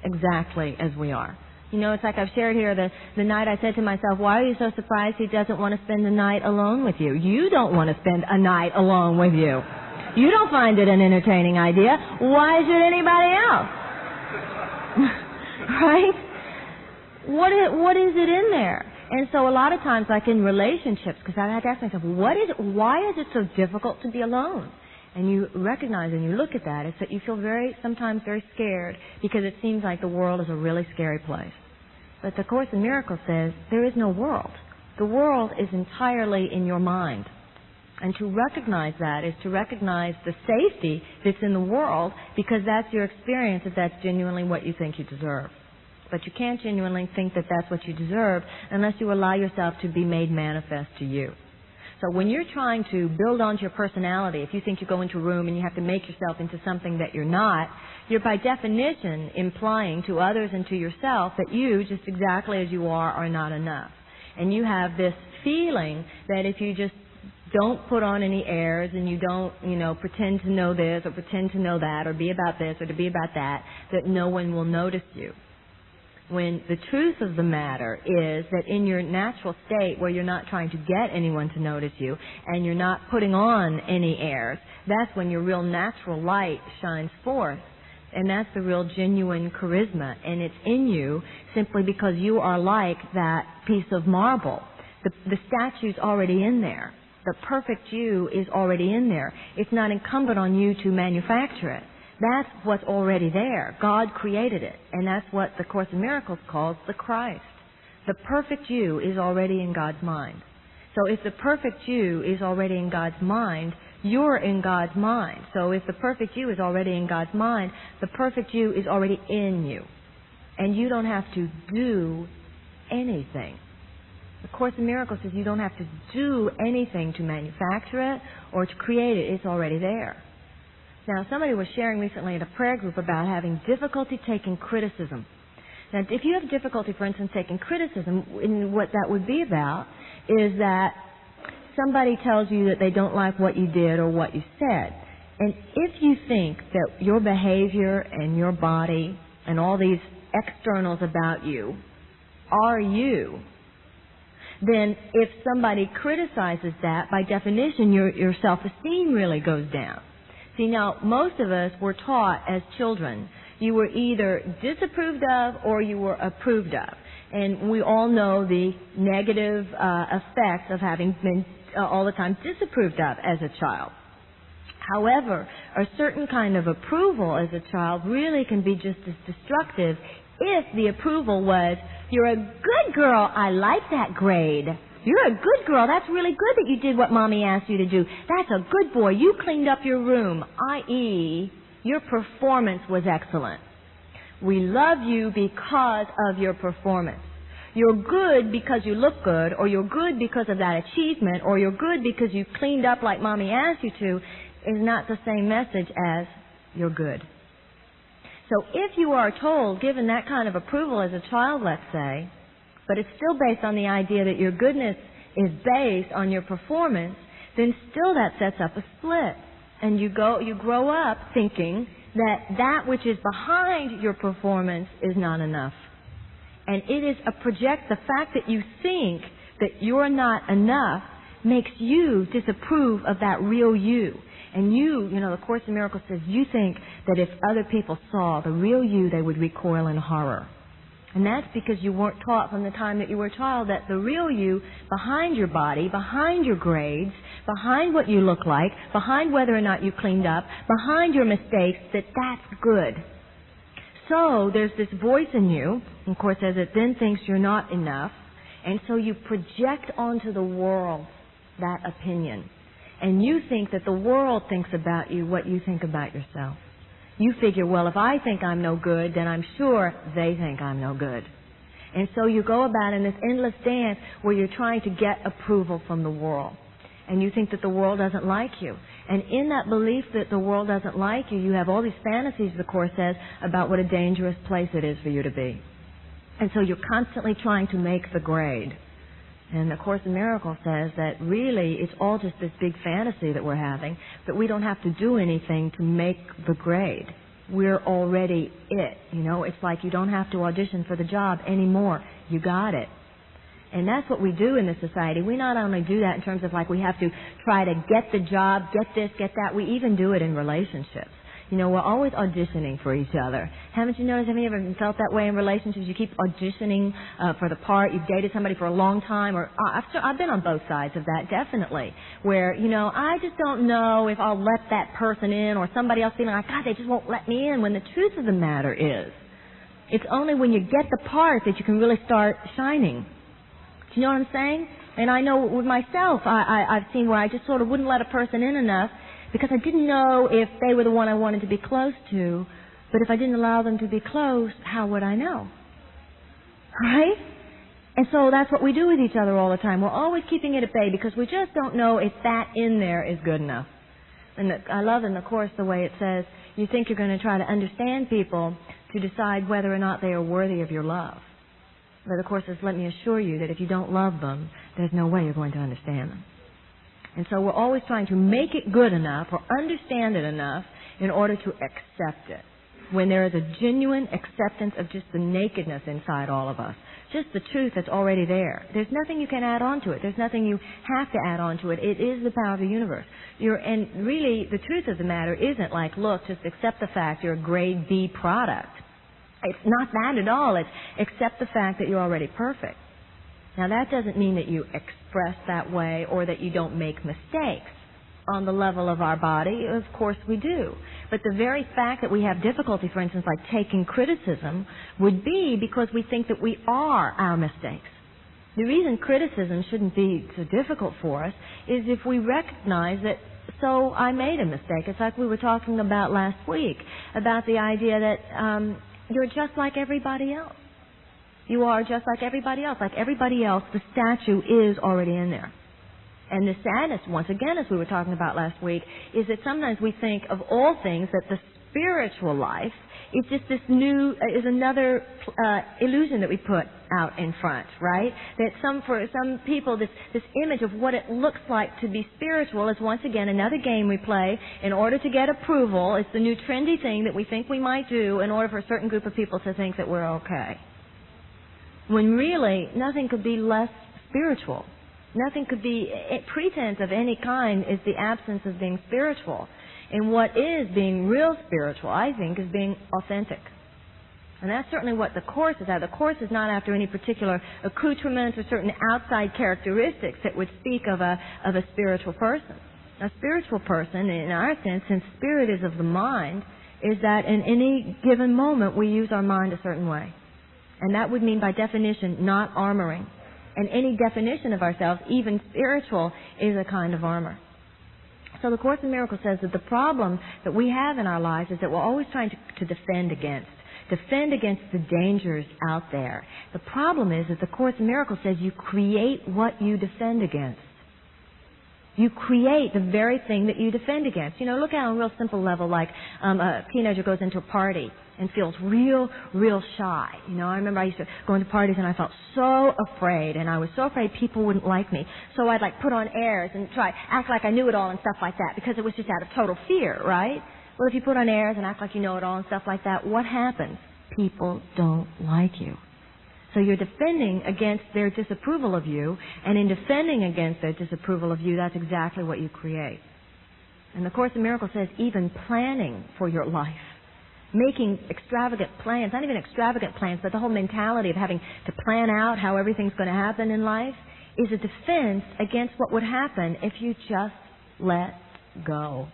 exactly as we are? You know, it's like I've shared here the night I said to myself, why are you so surprised he doesn't want to spend the night alone with you? You don't want to spend a night alone with you. You don't find it an entertaining idea. Why should anybody else? Right? What is it in there? And so a lot of times, like in relationships, because I had to ask myself, why is it so difficult to be alone? and you recognize and you look at that, it's that you feel sometimes very scared because it seems like the world is a really scary place. But the Course in Miracles says there is no world. The world is entirely in your mind. And to recognize that is to recognize the safety that's in the world, because that's your experience if that's genuinely what you think you deserve. But you can't genuinely think that that's what you deserve unless you allow yourself to be made manifest to you. So when you're trying to build onto your personality, if you think you go into a room and you have to make yourself into something that you're not, you're by definition implying to others and to yourself that you, just exactly as you are not enough. And you have this feeling that if you just don't put on any airs and you don't, pretend to know this or pretend to know that or be about this or to be about that no one will notice you. When the truth of the matter is that in your natural state where you're not trying to get anyone to notice you and you're not putting on any airs, that's when your real natural light shines forth. And that's the real genuine charisma. And it's in you simply because you are like that piece of marble. The statue's already in there. The perfect you is already in there. It's not incumbent on you to manufacture it. That's what's already there. God created it. And that's what the Course in Miracles calls the Christ. The perfect you is already in God's mind. So if the perfect you is already in God's mind, you're in God's mind. So if the perfect you is already in God's mind, the perfect you is already in you. And you don't have to do anything. The Course in Miracles says you don't have to do anything to manufacture it or to create it. It's already there. Now, somebody was sharing recently at a prayer group about having difficulty taking criticism. Now, if you have difficulty, for instance, taking criticism, what that would be about is that somebody tells you that they don't like what you did or what you said. And if you think that your behavior and your body and all these externals about you are you, then if somebody criticizes that, by definition, your self-esteem really goes down. See, now, most of us were taught as children, you were either disapproved of or you were approved of. And we all know the negative effects of having been all the time disapproved of as a child. However, a certain kind of approval as a child really can be just as destructive if the approval was, you're a good girl, I like that grade. You're a good girl, that's really good that you did what Mommy asked you to do. That's a good boy, you cleaned up your room, i.e., your performance was excellent. We love you because of your performance. You're good because you look good, or you're good because of that achievement, or you're good because you cleaned up like Mommy asked you to, is not the same message as you're good. So if you are told, given that kind of approval as a child, let's say, but it's still based on the idea that your goodness is based on your performance, then still that sets up a split. And you grow up thinking that which is behind your performance is not enough. And it is the fact that you think that you're not enough makes you disapprove of that real you. And the Course in Miracles says you think that if other people saw the real you, they would recoil in horror. And that's because you weren't taught from the time that you were a child that the real you, behind your body, behind your grades, behind what you look like, behind whether or not you cleaned up, behind your mistakes, that's good. So there's this voice in you, of course, as it then thinks you're not enough, and so you project onto the world that opinion. And you think that the world thinks about you what you think about yourself. You figure, well, if I think I'm no good, then I'm sure they think I'm no good. And so you go about in this endless dance where you're trying to get approval from the world. And you think that the world doesn't like you. And in that belief that the world doesn't like you, you have all these fantasies, the Course says, about what a dangerous place it is for you to be. And so you're constantly trying to make the grade. And the Course in Miracles says that really it's all just this big fantasy that we're having, that we don't have to do anything to make the grade. We're already it. It's like you don't have to audition for the job anymore. You got it. And that's what we do in this society. We not only do that in terms of like we have to try to get the job, get this, get that. We even do it in relationships. We're always auditioning for each other. Haven't you noticed, have you ever felt that way in relationships? You keep auditioning for the part. You've dated somebody for a long time, or I've been on both sides of that, definitely, where, I just don't know if I'll let that person in, or somebody else feeling like, God, they just won't let me in, when the truth of the matter is, it's only when you get the part that you can really start shining. Do you know what I'm saying? And I know with myself, I've seen where I just sort of wouldn't let a person in enough because I didn't know if they were the one I wanted to be close to. But if I didn't allow them to be close, how would I know? Right? And so that's what we do with each other all the time. We're always keeping it at bay because we just don't know if that in there is good enough. And I love in the Course the way it says, you think you're going to try to understand people to decide whether or not they are worthy of your love. But the Course says, let me assure you that if you don't love them, there's no way you're going to understand them. And so we're always trying to make it good enough or understand it enough in order to accept it. When there is a genuine acceptance of just the nakedness inside all of us, just the truth that's already there. There's nothing you can add on to it. There's nothing you have to add on to it. It is the power of the universe. And really, the truth of the matter isn't like, look, just accept the fact you're a grade B product. It's not that at all. It's accept the fact that you're already perfect. Now, that doesn't mean that you express that way or that you don't make mistakes. On the level of our body, of course we do. But the very fact that we have difficulty, for instance, like taking criticism, would be because we think that we are our mistakes. The reason criticism shouldn't be so difficult for us is if we recognize that, so I made a mistake. It's like we were talking about last week, about the idea that you're just like everybody else. You are just like everybody else. Like everybody else, the statue is already in there. And the sadness, once again, as we were talking about last week, is that sometimes we think of all things that the spiritual life is just is another illusion that we put out in front, right? That for some people, this image of what it looks like to be spiritual is once again another game we play in order to get approval. It's the new trendy thing that we think we might do in order for a certain group of people to think that we're okay. When really, nothing could be less spiritual. Nothing could be, pretense of any kind is the absence of being spiritual. And what is being real spiritual, I think, is being authentic. And that's certainly what the Course is after. The Course is not after any particular accoutrements or certain outside characteristics that would speak of a spiritual person. A spiritual person, in our sense, since spirit is of the mind, is that in any given moment we use our mind a certain way. And that would mean, by definition, not armoring. And any definition of ourselves, even spiritual, is a kind of armor. So the Course in Miracles says that the problem that we have in our lives is that we're always trying to defend against the dangers out there. The problem is that the Course in Miracles says you create what you defend against. You create the very thing that you defend against. Look at on a real simple level, like a teenager goes into a party and feels real shy. I remember I used to go into parties and I felt so afraid, and I was so afraid people wouldn't like me. So I'd put on airs and act like I knew it all and stuff like that, because it was just out of total fear, right? Well, if you put on airs and act like you know it all and stuff like that, what happens? People don't like you. So you're defending against their disapproval of you, and in defending against their disapproval of you, that's exactly what you create. And the Course in Miracles says even planning for your life, making extravagant plans, not even extravagant plans, but the whole mentality of having to plan out how everything's going to happen in life, is a defense against what would happen if you just let go.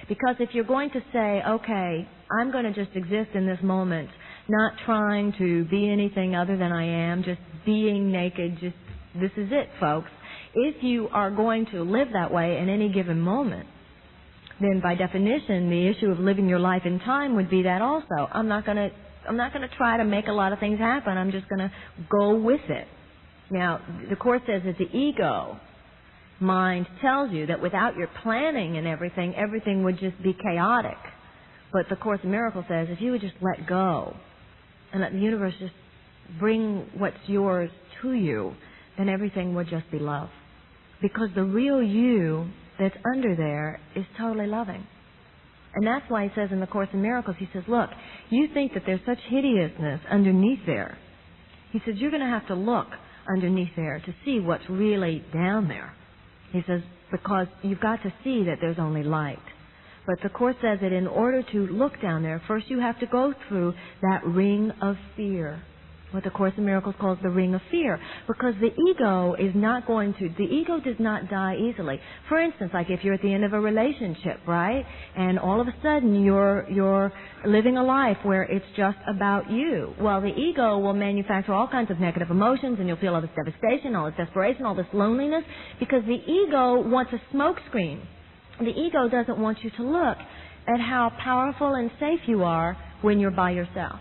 Because if you're going to say, okay, I'm going to just exist in this moment, not trying to be anything other than I am, just being naked, just this is it, folks. If you are going to live that way in any given moment, then by definition, the issue of living your life in time would be that also. I'm not going to try to make a lot of things happen. I'm just going to go with it. Now, the Course says that the ego mind tells you that without your planning and everything would just be chaotic. But the Course in Miracles says if you would just let go and let the universe just bring what's yours to you, then everything would just be love. Because the real you that's under there is totally loving. And that's why he says in the Course in Miracles, he says, look, you think that there's such hideousness underneath there. He says, you're going to have to look underneath there to see what's really down there. He says, because you've got to see that there's only light. But the Course says that in order to look down there, first you have to go through that ring of fear, what the Course in Miracles calls the ring of fear, because the ego does not die easily. For instance, like if you're at the end of a relationship, right, and all of a sudden you're living a life where it's just about you. Well, the ego will manufacture all kinds of negative emotions, and you'll feel all this devastation, all this desperation, all this loneliness, because the ego wants a smokescreen. The ego doesn't want you to look at how powerful and safe you are when you're by yourself.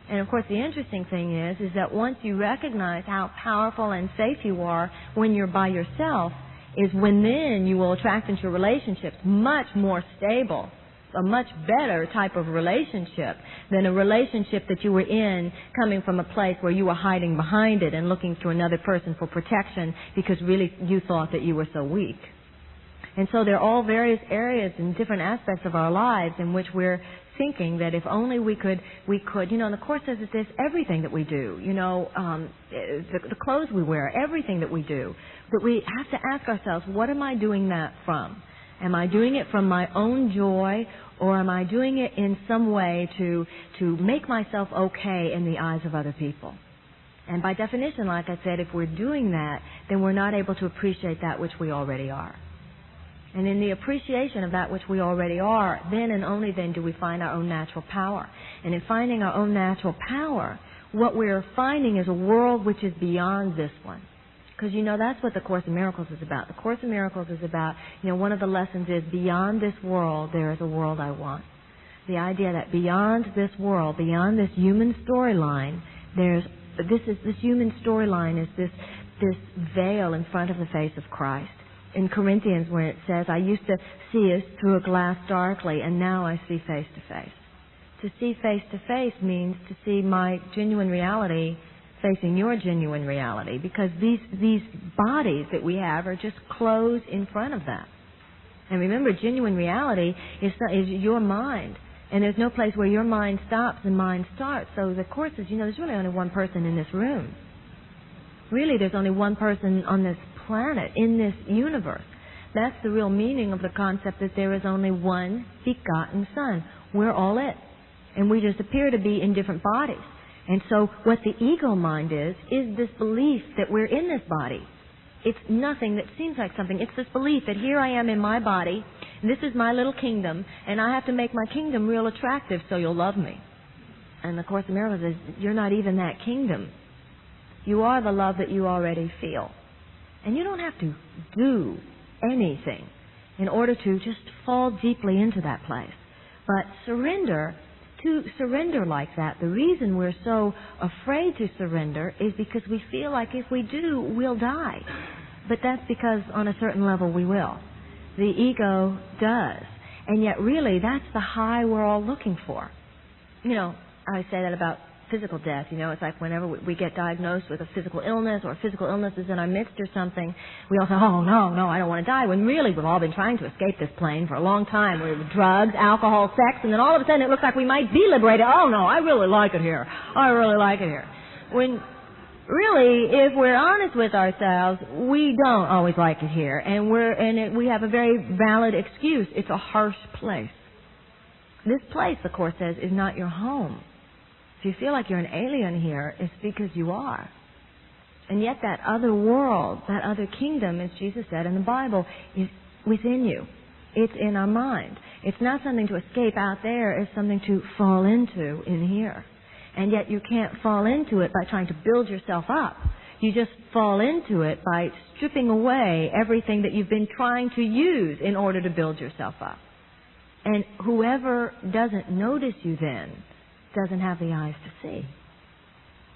And of course, the interesting thing is that once you recognize how powerful and safe you are when you're by yourself, is when then you will attract into relationships much more stable, a much better type of relationship than a relationship that you were in coming from a place where you were hiding behind it and looking to another person for protection because really you thought that you were so weak. And so there are all various areas and different aspects of our lives in which we're thinking that if only we could, and the Course says that there's everything that we do, the clothes we wear, everything that we do, that we have to ask ourselves, what am I doing that from? Am I doing it from my own joy, or am I doing it in some way to make myself okay in the eyes of other people? And by definition, like I said, if we're doing that, then we're not able to appreciate that which we already are. And in the appreciation of that which we already are, then and only then do we find our own natural power. And in finding our own natural power, what we're finding is a world which is beyond this one. Because, that's what the Course in Miracles is about. The Course in Miracles is about, one of the lessons is, beyond this world, there is a world I want. The idea that beyond this world, beyond this human storyline, this human storyline is this veil in front of the face of Christ. In Corinthians, where it says, I used to see us through a glass darkly, and now I see face to face. To see face to face means to see my genuine reality facing your genuine reality, because these bodies that we have are just clothes in front of that. And remember, genuine reality is your mind, and there's no place where your mind stops and mine starts. So the Course says, there's really only one person in this room. Really, there's only one person on this planet, in this universe. That's the real meaning of the concept that there is only one begotten Son. We're all it. And we just appear to be in different bodies. And so what the ego mind is this belief that we're in this body. It's nothing that seems like something. It's this belief that here I am in my body, and this is my little kingdom, and I have to make my kingdom real attractive so you'll love me. And the Course in Miracles says, you're not even that kingdom. You are the love that you already feel. And you don't have to do anything in order to just fall deeply into that place. But to surrender like that, the reason we're so afraid to surrender is because we feel like if we do, we'll die. But that's because on a certain level we will. The ego does. And yet really that's the high we're all looking for. I say that about physical death. It's like whenever we get diagnosed with a physical illness or physical illness is in our midst or something, we all say, oh, no, I don't want to die. When really we've all been trying to escape this plane for a long time. With drugs, alcohol, sex, and then all of a sudden it looks like we might be liberated. Oh, no, I really like it here. When really, if we're honest with ourselves, we don't always like it here. And we have a very valid excuse. It's a harsh place. This place, the Course says, is not your home. If you feel like you're an alien here, it's because you are. And yet that other world, that other kingdom, as Jesus said in the Bible, is within you. It's in our mind. It's not something to escape out there. It's something to fall into in here. And yet you can't fall into it by trying to build yourself up. You just fall into it by stripping away everything that you've been trying to use in order to build yourself up. And whoever doesn't notice you then doesn't have the eyes to see.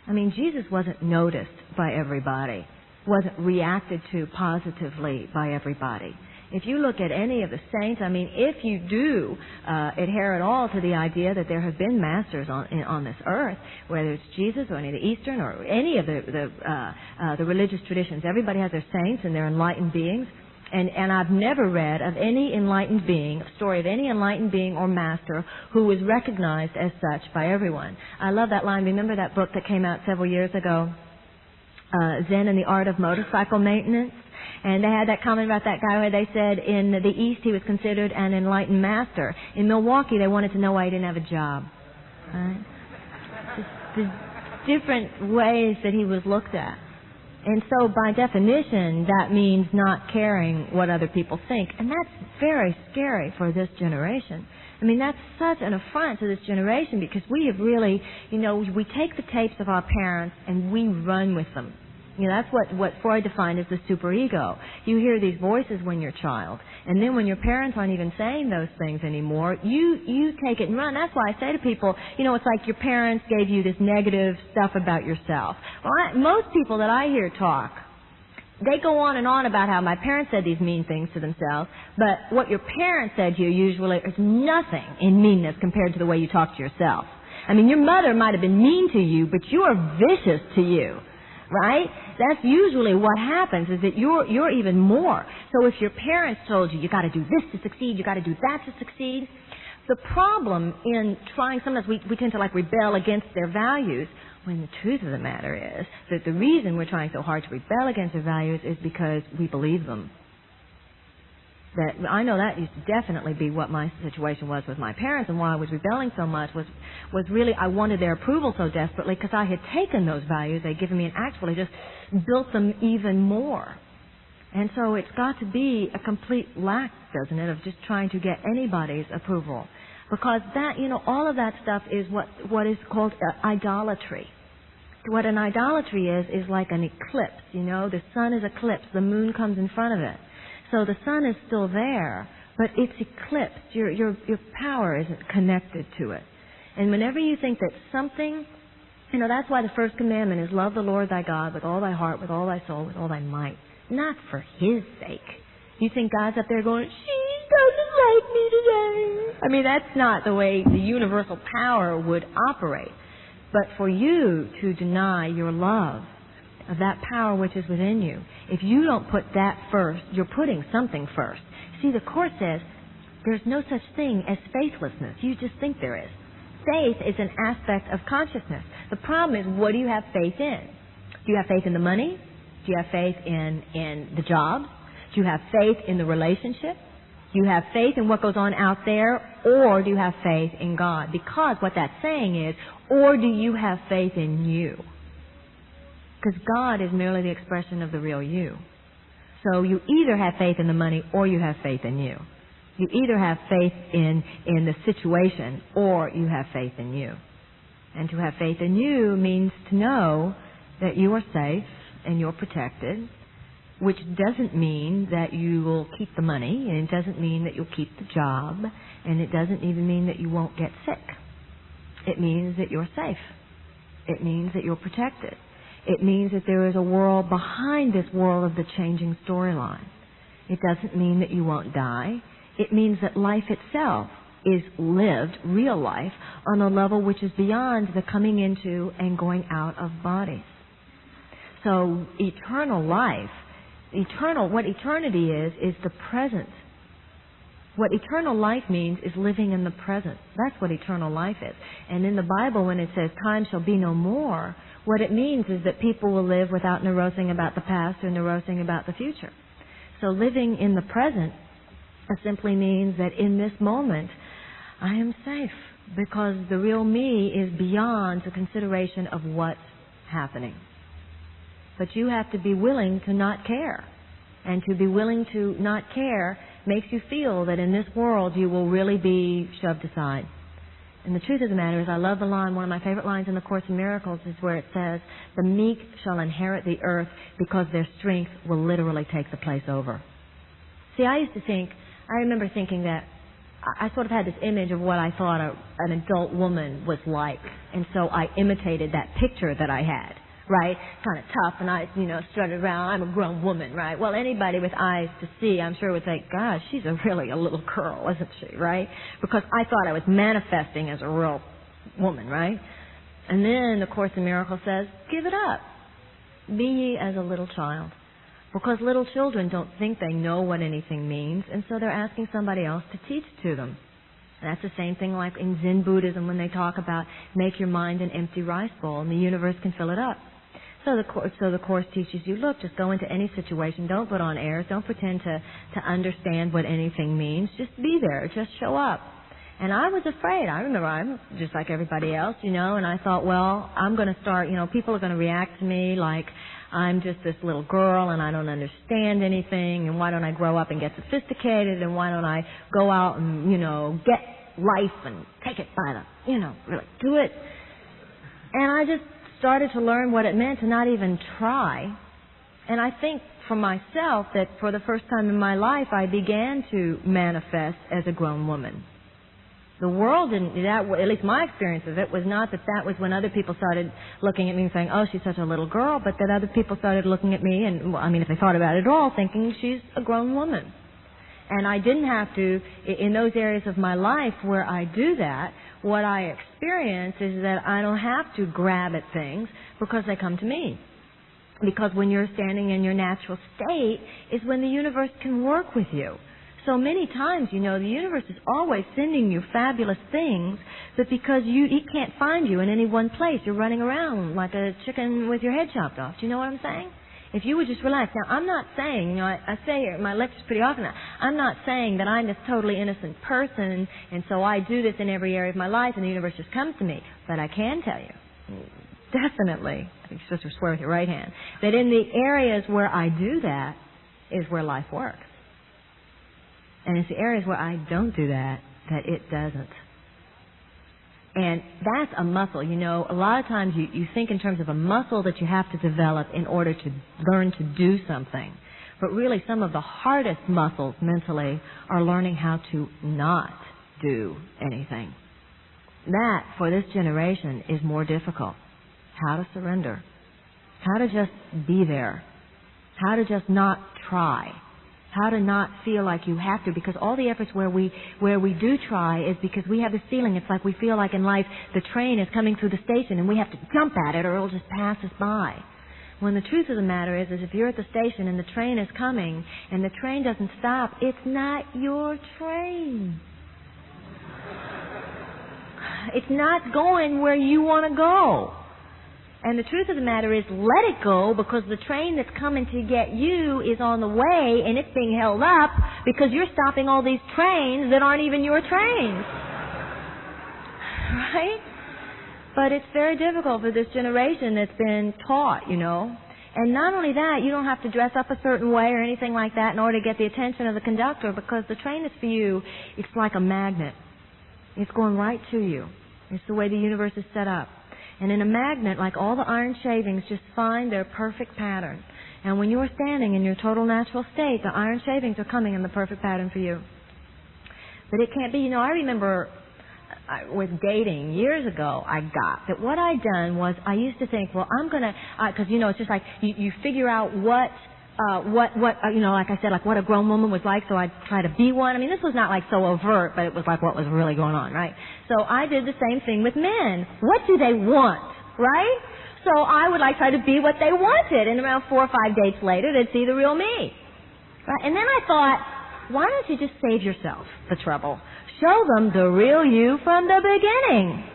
I mean, Jesus wasn't noticed by everybody, wasn't reacted to positively by everybody. If you look at any of the saints, if you do adhere at all to the idea that there have been masters on this earth, whether it's Jesus or any of the Eastern or any of the religious traditions, everybody has their saints and their enlightened beings. And I've never read of any enlightened being, a story of any enlightened being or master who was recognized as such by everyone. I love that line. Remember that book that came out several years ago, Zen and the Art of Motorcycle Maintenance? And they had that comment about that guy where they said in the East he was considered an enlightened master. In Milwaukee they wanted to know why he didn't have a job. Right? Just different ways that he was looked at. And so by definition that means not caring what other people think. And that's very scary for this generation. I mean, that's such an affront to this generation because we have really, we take the tapes of our parents and we run with them. That's what Freud defined as the superego. You hear these voices when you're a child, and then when your parents aren't even saying those things anymore, you take it and run. That's why I say to people, it's like your parents gave you this negative stuff about yourself. Well, most people that I hear talk, they go on and on about how my parents said these mean things to themselves, but what your parents said to you usually is nothing in meanness compared to the way you talk to yourself. I mean, your mother might have been mean to you, but you are vicious to you. Right? That's usually what happens, is that you're even more. So if your parents told you got to do this to succeed, you got to do that to succeed, the problem in trying, sometimes we tend to rebel against their values, when the truth of the matter is that the reason we're trying so hard to rebel against their values is because we believe them. That I know that used to definitely be what my situation was with my parents, and why I was rebelling so much was really I wanted their approval so desperately because I had taken those values they'd given me and actually just built them even more. And so it's got to be a complete lack, doesn't it, of just trying to get anybody's approval, because that all of that stuff is what is called idolatry. What an idolatry is like an eclipse. The sun is eclipsed, the moon comes in front of it. So the sun is still there, but it's eclipsed. Your power isn't connected to it. And whenever you think that something, that's why the first commandment is love the Lord thy God with all thy heart, with all thy soul, with all thy might. Not for His sake. You think God's up there going, she doesn't like me today. I mean, that's not the way the universal power would operate. But for you to deny your love of that power which is within you, if you don't put that first, you're putting something first. See, the Course says there's no such thing as faithlessness. You just think there is. Faith is an aspect of consciousness. The problem is, what do you have faith in? Do you have faith in the money? Do you have faith in the job? Do you have faith in the relationship? Do you have faith in what goes on out there? Or do you have faith in God? Because what that's saying is, or do you have faith in you? Because God is merely the expression of the real you. So you either have faith in the money or you have faith in you. You either have faith in the situation or you have faith in you. And to have faith in you means to know that you are safe and you're protected, which doesn't mean that you will keep the money, and it doesn't mean that you'll keep the job, and it doesn't even mean that you won't get sick. It means that you're safe. It means that you're protected. It means that there is a world behind this world of the changing storyline. It doesn't mean that you won't die. It means that life itself is lived, real life, on a level which is beyond the coming into and going out of bodies. So eternal life, what eternity is the present. What eternal life means is living in the present. That's what eternal life is. And in the Bible, when it says time shall be no more, what it means is that people will live without neurosing about the past or neurosing about the future. So living in the present simply means that in this moment, I am safe because the real me is beyond the consideration of what's happening. But you have to be willing to not care. And to be willing to not care makes you feel that in this world you will really be shoved aside. And the truth of the matter is, I love the line, one of my favorite lines in the Course in Miracles is where it says, the meek shall inherit the earth because their strength will literally take the place over. See, I remember thinking that I sort of had this image of what I thought an adult woman was like. And so I imitated that picture that I had, right? Kind of tough, and I, strutted around. I'm a grown woman, right? Well, anybody with eyes to see, I'm sure would think, gosh, she's really a little girl, isn't she, right? Because I thought I was manifesting as a real woman, right? And then the Course in Miracles says, give it up. Be ye as a little child. Because little children don't think they know what anything means, and so they're asking somebody else to teach to them. And that's the same thing like in Zen Buddhism when they talk about make your mind an empty rice bowl and the universe can fill it up. So the Course teaches you, look, just go into any situation. Don't put on airs. Don't pretend to understand what anything means. Just be there. Just show up. And I was afraid. I remember I'm just like everybody else, and I thought, well, I'm going to start, people are going to react to me like I'm just this little girl and I don't understand anything, and why don't I grow up and get sophisticated, and why don't I go out and, get life and take it by the, really do it. And I just started to learn what it meant to not even try. And I think for myself that for the first time in my life I began to manifest as a grown woman. The world didn't, at least my experience of it was not that was when other people started looking at me and saying, oh, she's such a little girl, but that other people started looking at me and, if they thought about it at all, thinking she's a grown woman. And I didn't have to, in those areas of my life where I do that, what I experience is that I don't have to grab at things because they come to me. Because when you're standing in your natural state is when the universe can work with you. So many times, the universe is always sending you fabulous things, but because he can't find you in any one place, you're running around like a chicken with your head chopped off. Do you know what I'm saying? If you would just relax. Now, I'm not saying, I say it in my lectures pretty often, I'm not saying that I'm this totally innocent person, and so I do this in every area of my life, and the universe just comes to me. But I can tell you, definitely, I think you're supposed to swear with your right hand, that in the areas where I do that is where life works. And it's the areas where I don't do that it doesn't. And that's a muscle. A lot of times you think in terms of a muscle that you have to develop in order to learn to do something. But really some of the hardest muscles mentally are learning how to not do anything. That, for this generation, is more difficult. How to surrender. How to just be there. How to just not try. How to not feel like you have to, because all the efforts where we do try is because we have this feeling. It's like we feel like in life the train is coming through the station and we have to jump at it or it'll just pass us by. When the truth of the matter is if you're at the station and the train is coming and the train doesn't stop, it's not your train. It's not going where you want to go. And the truth of the matter is, let it go, because the train that's coming to get you is on the way and it's being held up because you're stopping all these trains that aren't even your trains. Right? But it's very difficult for this generation that's been taught, And not only that, you don't have to dress up a certain way or anything like that in order to get the attention of the conductor, because the train is for you. It's like a magnet. It's going right to you. It's the way the universe is set up. And in a magnet, like all the iron shavings, just find their perfect pattern. And when you are standing in your total natural state, the iron shavings are coming in the perfect pattern for you. But it can't be, I remember with dating years ago, I got that what I'd done was I used to think, well, I'm going to, because, it's just like you figure out what like I said, like what a grown woman was like, so I'd try to be one. This was not like so overt, but it was like what was really going on, right? So I did the same thing with men. What do they want, right? So I would try to be what they wanted, and around 4 or 5 dates later, they'd see the real me. Right? And then I thought, why don't you just save yourself the trouble? Show them the real you from the beginning.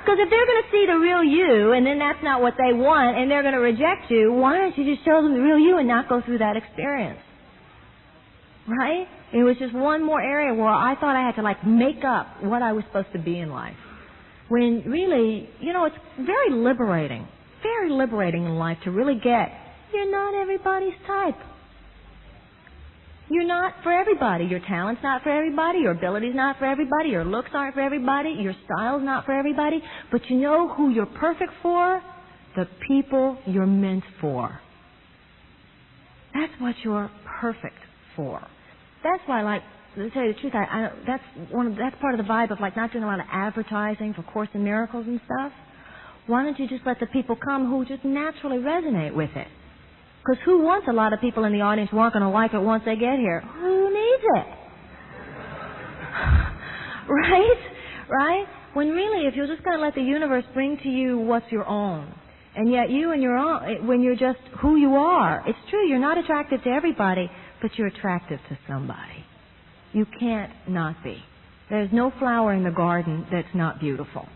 Because if they're going to see the real you, and then that's not what they want, and they're going to reject you, why don't you just show them the real you and not go through that experience? Right? It was just one more area where I thought I had to make up what I was supposed to be in life. When really, it's very liberating in life to really get, you're not everybody's type. You're not for everybody. Your talent's not for everybody. Your ability's not for everybody. Your looks aren't for everybody. Your style's not for everybody. But you know who you're perfect for? The people you're meant for. That's what you're perfect for. That's why, to tell you the truth, that's part of the vibe of not doing a lot of advertising for Course in Miracles and stuff. Why don't you just let the people come who just naturally resonate with it? Because who wants a lot of people in the audience who aren't going to like it once they get here? Who needs it? Right? When really, if you're just going to let the universe bring to you what's your own, and yet you and your own, when you're just who you are, it's true, you're not attractive to everybody, but you're attractive to somebody. You can't not be. There's no flower in the garden that's not beautiful.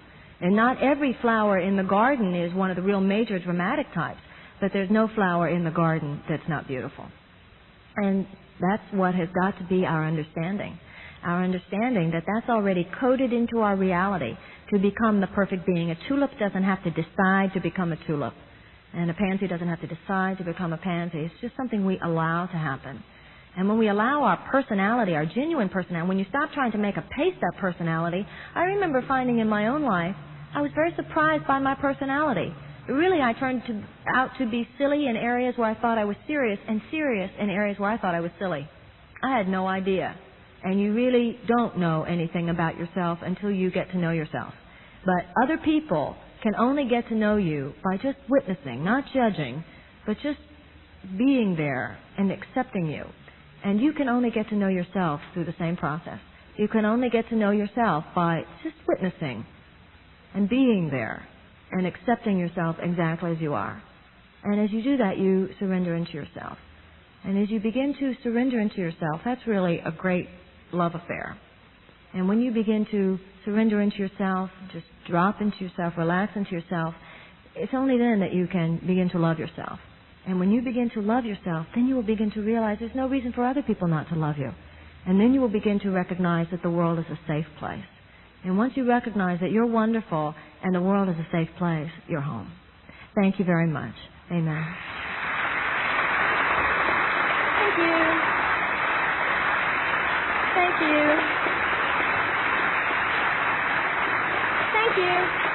And not every flower in the garden is one of the real major dramatic types, but there's no flower in the garden that's not beautiful. And that's what has got to be our understanding. Our understanding that that's already coded into our reality to become the perfect being. A tulip doesn't have to decide to become a tulip. And a pansy doesn't have to decide to become a pansy. It's just something we allow to happen. And when we allow our personality, our genuine personality, when you stop trying to make a paste-up personality, I remember finding in my own life, I was very surprised by my personality. Really, I turned out to be silly in areas where I thought I was serious, and serious in areas where I thought I was silly. I had no idea. And you really don't know anything about yourself until you get to know yourself. But other people can only get to know you by just witnessing, not judging, but just being there and accepting you. And you can only get to know yourself through the same process. You can only get to know yourself by just witnessing and being there and accepting yourself exactly as you are. And as you do that, you surrender into yourself. And as you begin to surrender into yourself, that's really a great love affair. And when you begin to surrender into yourself, just drop into yourself, relax into yourself, it's only then that you can begin to love yourself. And when you begin to love yourself, then you will begin to realize there's no reason for other people not to love you. And then you will begin to recognize that the world is a safe place. And once you recognize that you're wonderful and the world is a safe place, you're home. Thank you very much. Amen. Thank you. Thank you. Thank you.